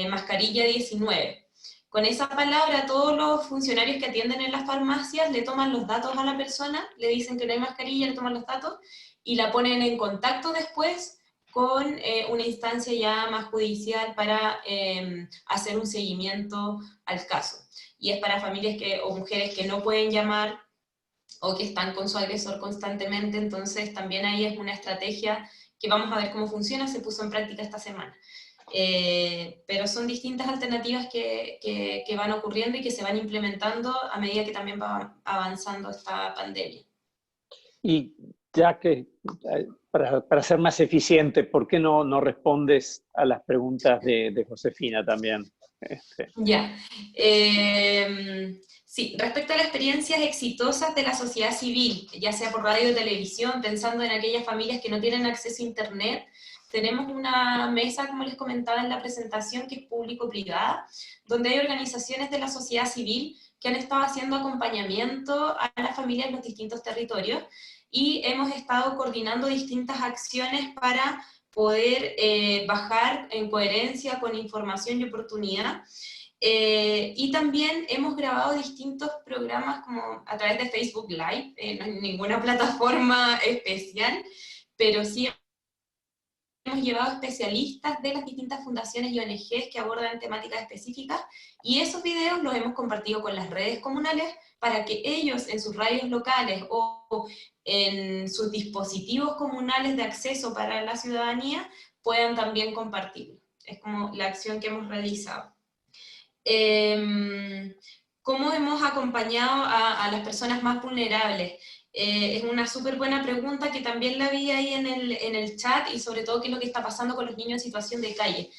mascarilla 19. Con esa palabra, todos los funcionarios que atienden en las farmacias le toman los datos a la persona, le dicen que no hay mascarilla, le toman los datos, y la ponen en contacto después con una instancia ya más judicial para hacer un seguimiento al caso. Y es para familias o mujeres que no pueden llamar o que están con su agresor constantemente, entonces también ahí es una estrategia que vamos a ver cómo funciona, se puso en práctica esta semana. Pero son distintas alternativas que van ocurriendo y que se van implementando a medida que también va avanzando esta pandemia. Y ya que, para ser más eficiente, ¿por qué no respondes a las preguntas de Josefina también? Ya. Sí, respecto a las experiencias exitosas de la sociedad civil, ya sea por radio o televisión, pensando en aquellas familias que no tienen acceso a internet, tenemos una mesa, como les comentaba en la presentación, que es público-privada, donde hay organizaciones de la sociedad civil que han estado haciendo acompañamiento a las familias en los distintos territorios, y hemos estado coordinando distintas acciones para poder bajar en coherencia con información y oportunidad. Y también hemos grabado distintos programas como a través de Facebook Live, no es ninguna plataforma especial, pero sí hemos llevado especialistas de las distintas fundaciones y ONGs que abordan temáticas específicas, y esos videos los hemos compartido con las redes comunales para que ellos en sus radios locales o en sus dispositivos comunales de acceso para la ciudadanía puedan también compartirlo. Es como la acción que hemos realizado. ¿Cómo hemos acompañado a las personas más vulnerables? Es una súper buena pregunta que también la vi ahí en el chat, y sobre todo qué es lo que está pasando con los niños en situación de calle.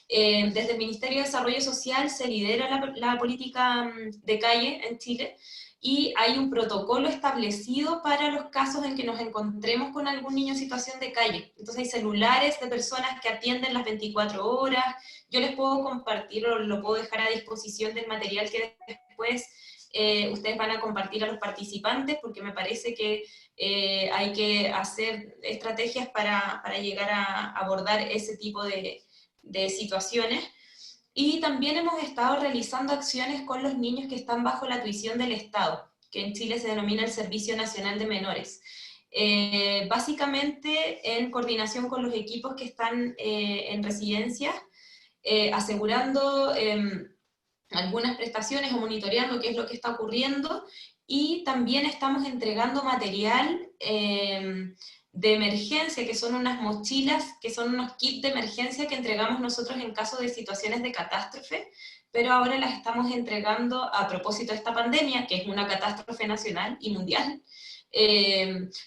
Desde el Ministerio de Desarrollo Social se lidera la política de calle en Chile, y hay un protocolo establecido para los casos en que nos encontremos con algún niño en situación de calle. Entonces hay celulares de personas que atienden las 24 horas, yo les puedo compartir o lo puedo dejar a disposición del material que después ustedes van a compartir a los participantes, porque me parece que hay que hacer estrategias para llegar a abordar ese tipo de situaciones. Y también hemos estado realizando acciones con los niños que están bajo la tuición del Estado, que en Chile se denomina el Servicio Nacional de Menores. Básicamente en coordinación con los equipos que están en residencias, asegurando algunas prestaciones o monitoreando qué es lo que está ocurriendo, y también estamos entregando material de emergencia, que son unas mochilas, que son unos kits de emergencia que entregamos nosotros en caso de situaciones de catástrofe, pero ahora las estamos entregando a propósito de esta pandemia, que es una catástrofe nacional y mundial,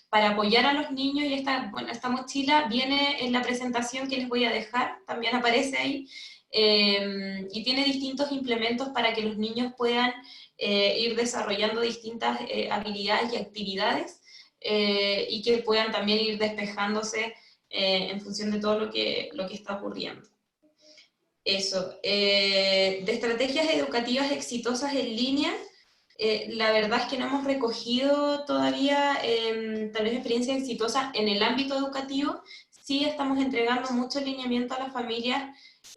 para apoyar a los niños. Y esta mochila viene en la presentación que les voy a dejar, también aparece ahí, y tiene distintos implementos para que los niños puedan ir desarrollando distintas habilidades y actividades, y que puedan también ir despejándose en función de todo lo que está ocurriendo. Eso. De estrategias educativas exitosas en línea, la verdad es que no hemos recogido todavía tal vez experiencias exitosas en el ámbito educativo. Sí estamos entregando mucho lineamiento a las familias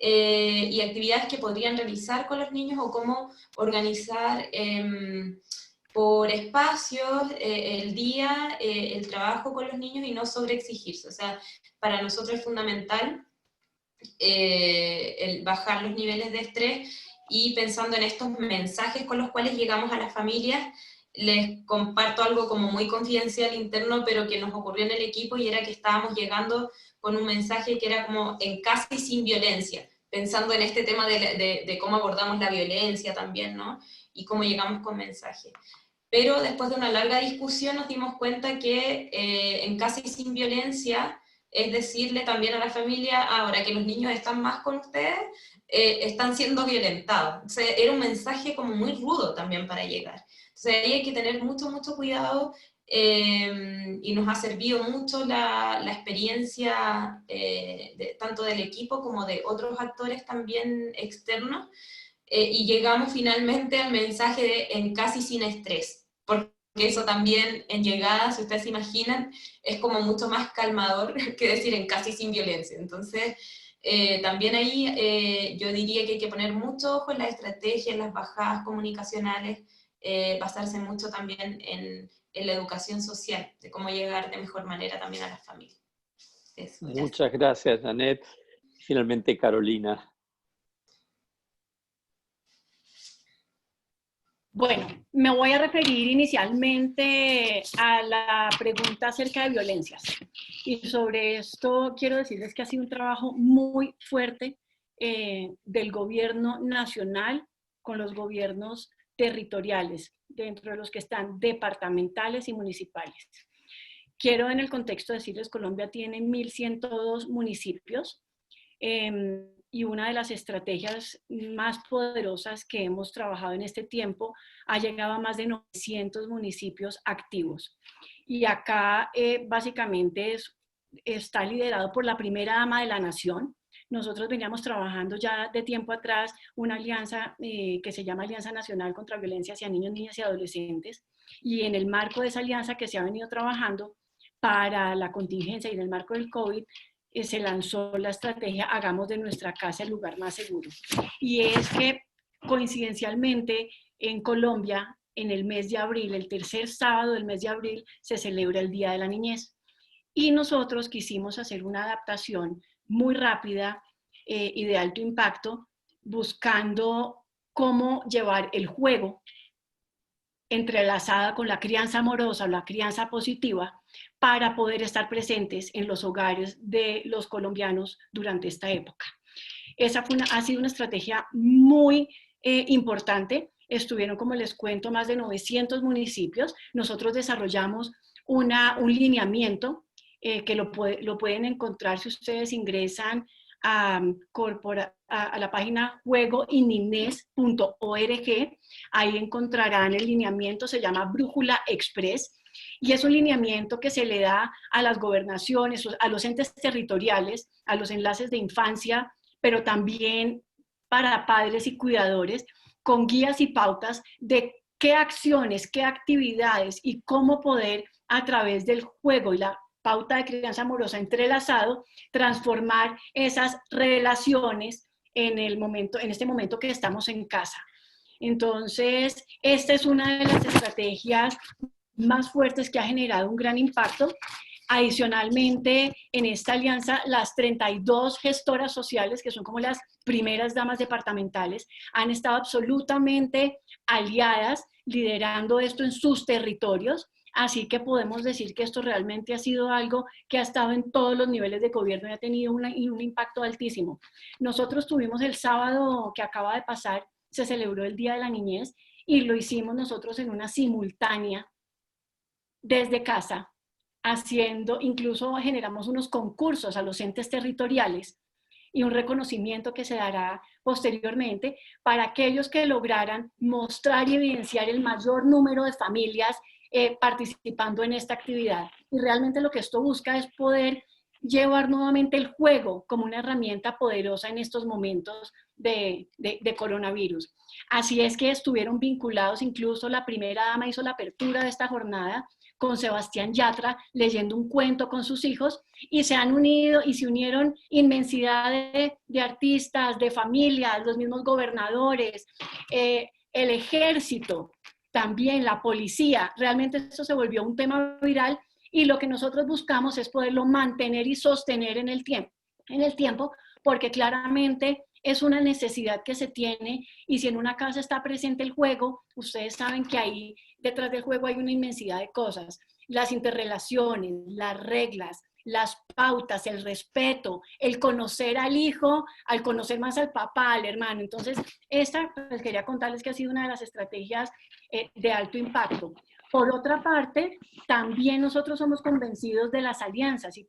y actividades que podrían realizar con los niños, o cómo organizar por espacios el día, el trabajo con los niños, y no sobreexigirse. O sea, para nosotros es fundamental el bajar los niveles de estrés, y pensando en estos mensajes con los cuales llegamos a las familias, les comparto algo como muy confidencial interno, pero que nos ocurrió en el equipo, y era que estábamos llegando con un mensaje que era como en casa y sin violencia, pensando en este tema de cómo abordamos la violencia también, ¿no? Y cómo llegamos con mensajes. Pero después de una larga discusión nos dimos cuenta que en casa y sin violencia es decirle también a la familia, ahora que los niños están más con ustedes, están siendo violentados. Entonces, era un mensaje como muy rudo también para llegar. Entonces ahí hay que tener mucho, mucho cuidado, y nos ha servido mucho la experiencia tanto del equipo como de otros actores también externos, y llegamos finalmente al mensaje de en casi sin estrés, porque eso también en llegada, si ustedes se imaginan, es como mucho más calmador que decir en casi sin violencia. Entonces, también ahí yo diría que hay que poner mucho ojo en la estrategia, en las bajadas comunicacionales, basarse mucho también en la educación social, de cómo llegar de mejor manera también a las familias. Eso, muchas gracias, Janet. Finalmente, Carolina. Bueno, me voy a referir inicialmente a la pregunta acerca de violencias. Y sobre esto quiero decirles que ha sido un trabajo muy fuerte del gobierno nacional con los gobiernos territoriales, dentro de los que están departamentales y municipales. Quiero en el contexto decirles, Colombia tiene 1.102 municipios, y una de las estrategias más poderosas que hemos trabajado en este tiempo ha llegado a más de 900 municipios activos. Y acá básicamente está liderado por la primera dama de la nación. Nosotros veníamos trabajando ya de tiempo atrás una alianza que se llama Alianza Nacional contra Violencia hacia Niños, Niñas y Adolescentes, y en el marco de esa alianza que se ha venido trabajando para la contingencia y en el marco del COVID, se lanzó la estrategia Hagamos de nuestra casa el lugar más seguro. Y es que coincidencialmente en Colombia, en el mes de abril, el tercer sábado del mes de abril, se celebra el Día de la Niñez. Y nosotros quisimos hacer una adaptación muy rápida y de alto impacto, buscando cómo llevar el juego entrelazada con la crianza amorosa o la crianza positiva para poder estar presentes en los hogares de los colombianos durante esta época. Esa ha sido una estrategia muy importante. Estuvieron, como les cuento, más de 900 municipios. Nosotros desarrollamos un lineamiento que lo pueden encontrar si ustedes ingresan a la página juegoinines.org. Ahí encontrarán el lineamiento, se llama Brújula Express, y es un lineamiento que se le da a las gobernaciones, a los entes territoriales, a los enlaces de infancia, pero también para padres y cuidadores, con guías y pautas de qué acciones, qué actividades y cómo poder, a través del juego y la pauta de crianza amorosa entrelazado, transformar esas relaciones en este momento que estamos en casa. Entonces, esta es una de las estrategias más fuertes que ha generado un gran impacto. Adicionalmente, en esta alianza, las 32 gestoras sociales, que son como las primeras damas departamentales, han estado absolutamente aliadas, liderando esto en sus territorios. Así que podemos decir que esto realmente ha sido algo que ha estado en todos los niveles de gobierno y ha tenido un impacto altísimo. Nosotros tuvimos el sábado que acaba de pasar, se celebró el Día de la Niñez, y lo hicimos nosotros en una simultánea desde casa, incluso generamos unos concursos a los entes territoriales y un reconocimiento que se dará posteriormente para aquellos que lograran mostrar y evidenciar el mayor número de familias participando en esta actividad. Y realmente lo que esto busca es poder llevar nuevamente el juego como una herramienta poderosa en estos momentos de coronavirus. Así es que estuvieron vinculados, incluso la primera dama hizo la apertura de esta jornada con Sebastián Yatra, leyendo un cuento con sus hijos, y se han unido y se unieron inmensidad de artistas, de familias, los mismos gobernadores, el ejército, también la policía. Realmente esto se volvió un tema viral, y lo que nosotros buscamos es poderlo mantener y sostener en el tiempo, porque claramente es una necesidad que se tiene, y si en una casa está presente el juego, ustedes saben que ahí detrás del juego hay una inmensidad de cosas, las interrelaciones, las reglas, las pautas, el respeto, el conocer al hijo, al conocer más al papá, al hermano. Entonces, esta, pues, quería contarles que ha sido una de las estrategias de alto impacto. Por otra parte, también nosotros somos convencidos de las alianzas, y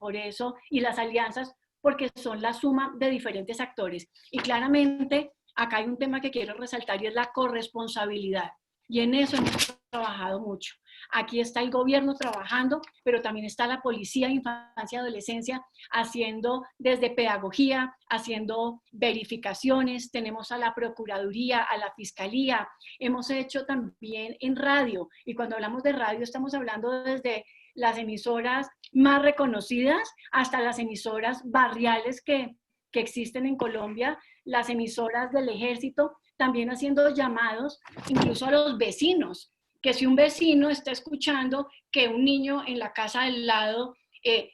las alianzas porque son la suma de diferentes actores. Y claramente, acá hay un tema que quiero resaltar, y es la corresponsabilidad. Y en eso hemos trabajado mucho. Aquí está el gobierno trabajando, pero también está la policía, infancia y adolescencia, haciendo desde pedagogía, haciendo verificaciones. Tenemos a la Procuraduría, a la Fiscalía. Hemos hecho también en radio. Y cuando hablamos de radio, estamos hablando desde las emisoras más reconocidas hasta las emisoras barriales que existen en Colombia, las emisoras del ejército, también haciendo llamados incluso a los vecinos, que si un vecino está escuchando que un niño en la casa del lado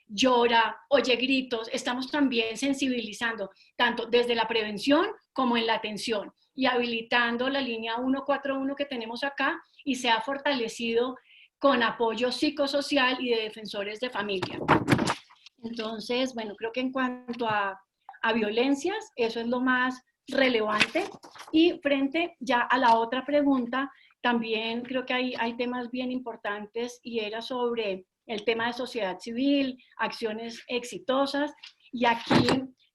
llora, oye gritos, estamos también sensibilizando, tanto desde la prevención como en la atención, y habilitando la línea 141 que tenemos acá, y se ha fortalecido con apoyo psicosocial y de defensores de familia. Entonces, bueno, creo que en cuanto a violencias, eso es lo más relevante. Y frente ya a la otra pregunta, también creo que hay temas bien importantes, y era sobre el tema de sociedad civil, acciones exitosas. Y aquí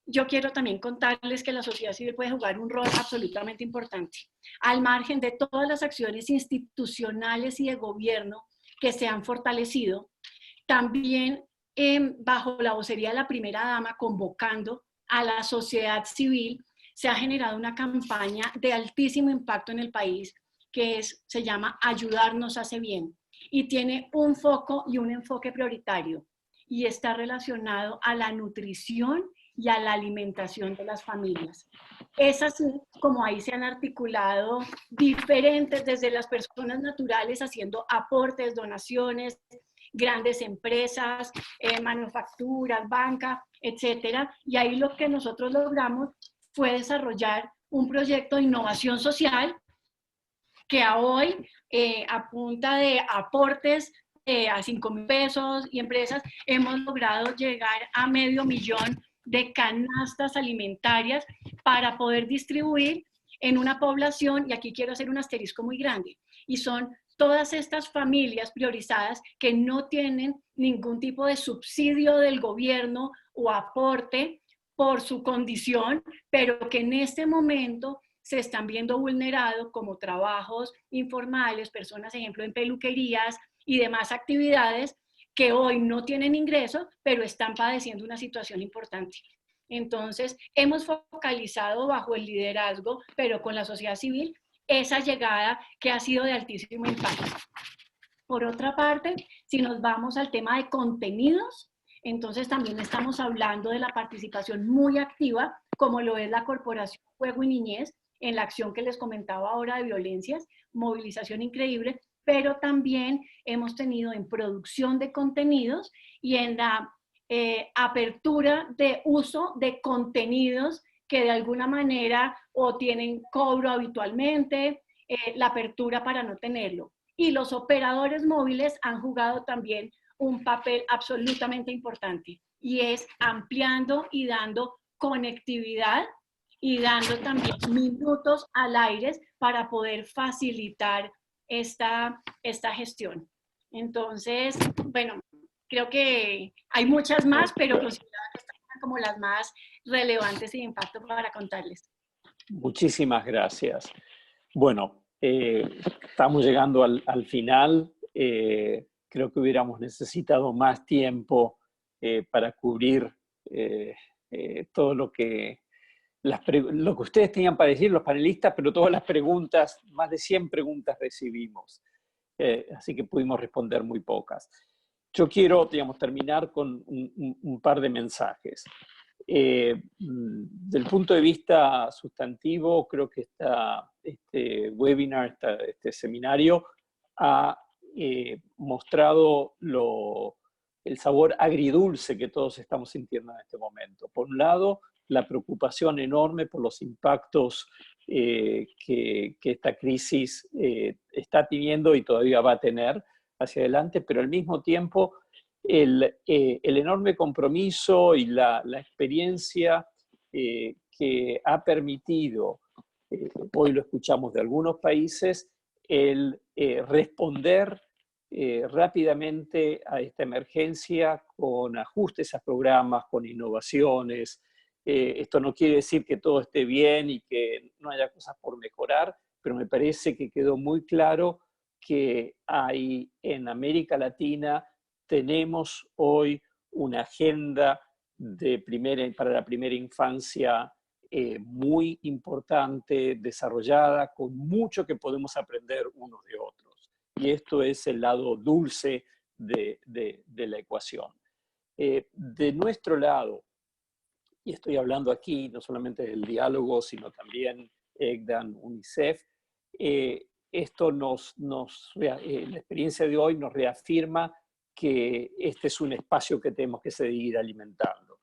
yo quiero también contarles que la sociedad civil puede jugar un rol absolutamente importante. Al margen de todas las acciones institucionales y de gobierno que se han fortalecido, también bajo la vocería de la primera dama, convocando a la sociedad civil, se ha generado una campaña de altísimo impacto en el país que se llama Ayudarnos hace bien, y tiene un foco y un enfoque prioritario, y está relacionado a la nutrición y a la alimentación de las familias. Es así como ahí se han articulado diferentes, desde las personas naturales haciendo aportes, donaciones, grandes empresas, manufacturas, banca, etcétera. Y ahí lo que nosotros logramos fue desarrollar un proyecto de innovación social que a hoy, a punta de aportes a 5.000 pesos y empresas, hemos logrado llegar a 500.000 de canastas alimentarias para poder distribuir en una población, y aquí quiero hacer un asterisco muy grande, y son todas estas familias priorizadas que no tienen ningún tipo de subsidio del gobierno o aporte por su condición, pero que en este momento se están viendo vulnerados como trabajos informales, personas, ejemplo, en peluquerías y demás actividades que hoy no tienen ingresos, pero están padeciendo una situación importante. Entonces, hemos focalizado bajo el liderazgo, pero con la sociedad civil, esa llegada que ha sido de altísimo impacto. Por otra parte, si nos vamos al tema de contenidos, entonces también estamos hablando de la participación muy activa, como lo es la Corporación Juego y Niñez, en la acción que les comentaba ahora de violencias, movilización increíble, pero también hemos tenido en producción de contenidos y en la apertura de uso de contenidos que de alguna manera o tienen cobro habitualmente, la apertura para no tenerlo. Y los operadores móviles han jugado también un papel absolutamente importante, y es ampliando y dando conectividad y dando también minutos al aire para poder facilitar esta gestión. Entonces, bueno, creo que hay muchas más, pero consideraba que estas eran como las más relevantes y de impacto para contarles. Muchísimas gracias. Bueno, estamos llegando al final. Creo que hubiéramos necesitado más tiempo para cubrir todo lo que ustedes tenían para decir, los panelistas, pero todas las preguntas, más de 100 preguntas recibimos. Así que pudimos responder muy pocas. Yo quiero, digamos, terminar con un par de mensajes. Del punto de vista sustantivo, creo que este webinar, este seminario, ha mostrado el sabor agridulce que todos estamos sintiendo en este momento. Por un lado, la preocupación enorme por los impactos que esta crisis está teniendo y todavía va a tener hacia adelante, pero al mismo tiempo el enorme compromiso y la experiencia que ha permitido, hoy lo escuchamos de algunos países, el responder rápidamente a esta emergencia con ajustes a programas, con innovaciones. Esto no quiere decir que todo esté bien y que no haya cosas por mejorar, pero me parece que quedó muy claro que hay en América Latina, tenemos hoy una agenda para la primera infancia muy importante, desarrollada, con mucho que podemos aprender unos de otros. Y esto es el lado dulce de la ecuación. De nuestro lado, y estoy hablando aquí no solamente del diálogo, sino también ECDAN, UNICEF, la experiencia de hoy nos reafirma que este es un espacio que tenemos que seguir alimentando.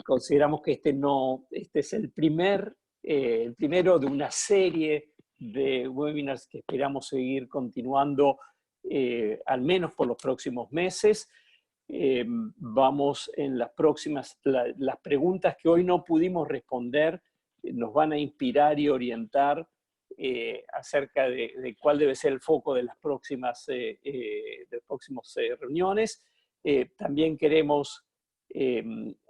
Consideramos que este es el primero de una serie de webinars que esperamos seguir continuando al menos por los próximos meses. Vamos en las próximas, las preguntas que hoy no pudimos responder nos van a inspirar y orientar acerca de cuál debe ser el foco de las próximas reuniones. También queremos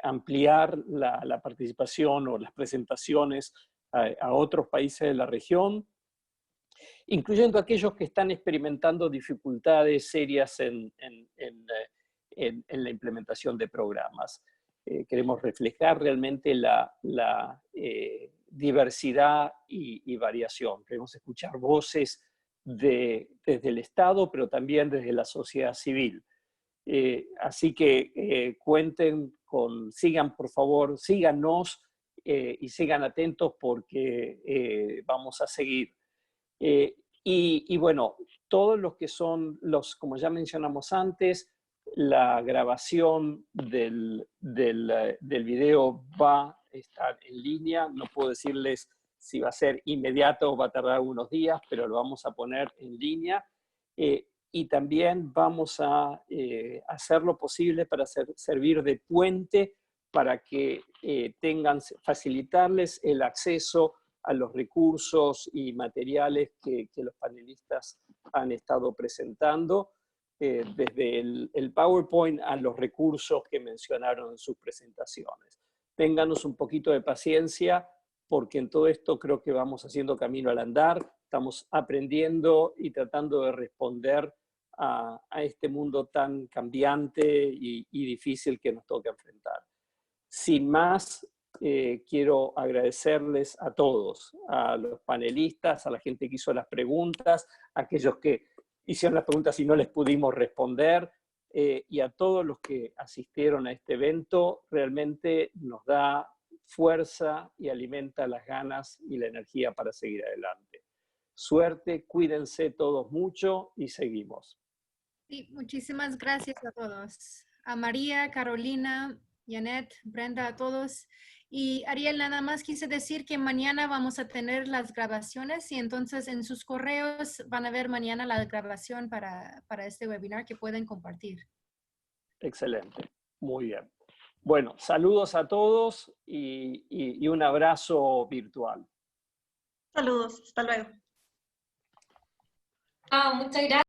ampliar la participación o las presentaciones a otros países de la región, incluyendo aquellos que están experimentando dificultades serias en la implementación de programas. Queremos reflejar realmente la diversidad y variación. Queremos escuchar voces desde el Estado, pero también desde la sociedad civil. Así que sigan, por favor, síganos y sigan atentos porque vamos a seguir. Y bueno, todos los que son los, como ya mencionamos antes, la grabación del video va a estar en línea. No puedo decirles si va a ser inmediato o va a tardar unos días, pero lo vamos a poner en línea. Y también vamos a hacer lo posible para servir de puente para que facilitarles el acceso a los recursos y materiales que los panelistas han estado presentando, desde el PowerPoint a los recursos que mencionaron en sus presentaciones. Ténganos un poquito de paciencia, porque en todo esto creo que vamos haciendo camino al andar, estamos aprendiendo y tratando de responder a este mundo tan cambiante y difícil que nos toca enfrentar. Sin más, quiero agradecerles a todos, a los panelistas, a la gente que hizo las preguntas, a aquellos que hicieron las preguntas y no les pudimos responder, y a todos los que asistieron a este evento. Realmente nos da fuerza y alimenta las ganas y la energía para seguir adelante. Suerte, cuídense todos mucho y seguimos. Sí, muchísimas gracias a todos. A María, Carolina, Janet, Brenda, a todos. Y Ariel, nada más quise decir que mañana vamos a tener las grabaciones y entonces en sus correos van a ver mañana la grabación para este webinar que pueden compartir. Excelente, muy bien. Bueno, saludos a todos y un abrazo virtual. Saludos, hasta luego. Muchas gracias.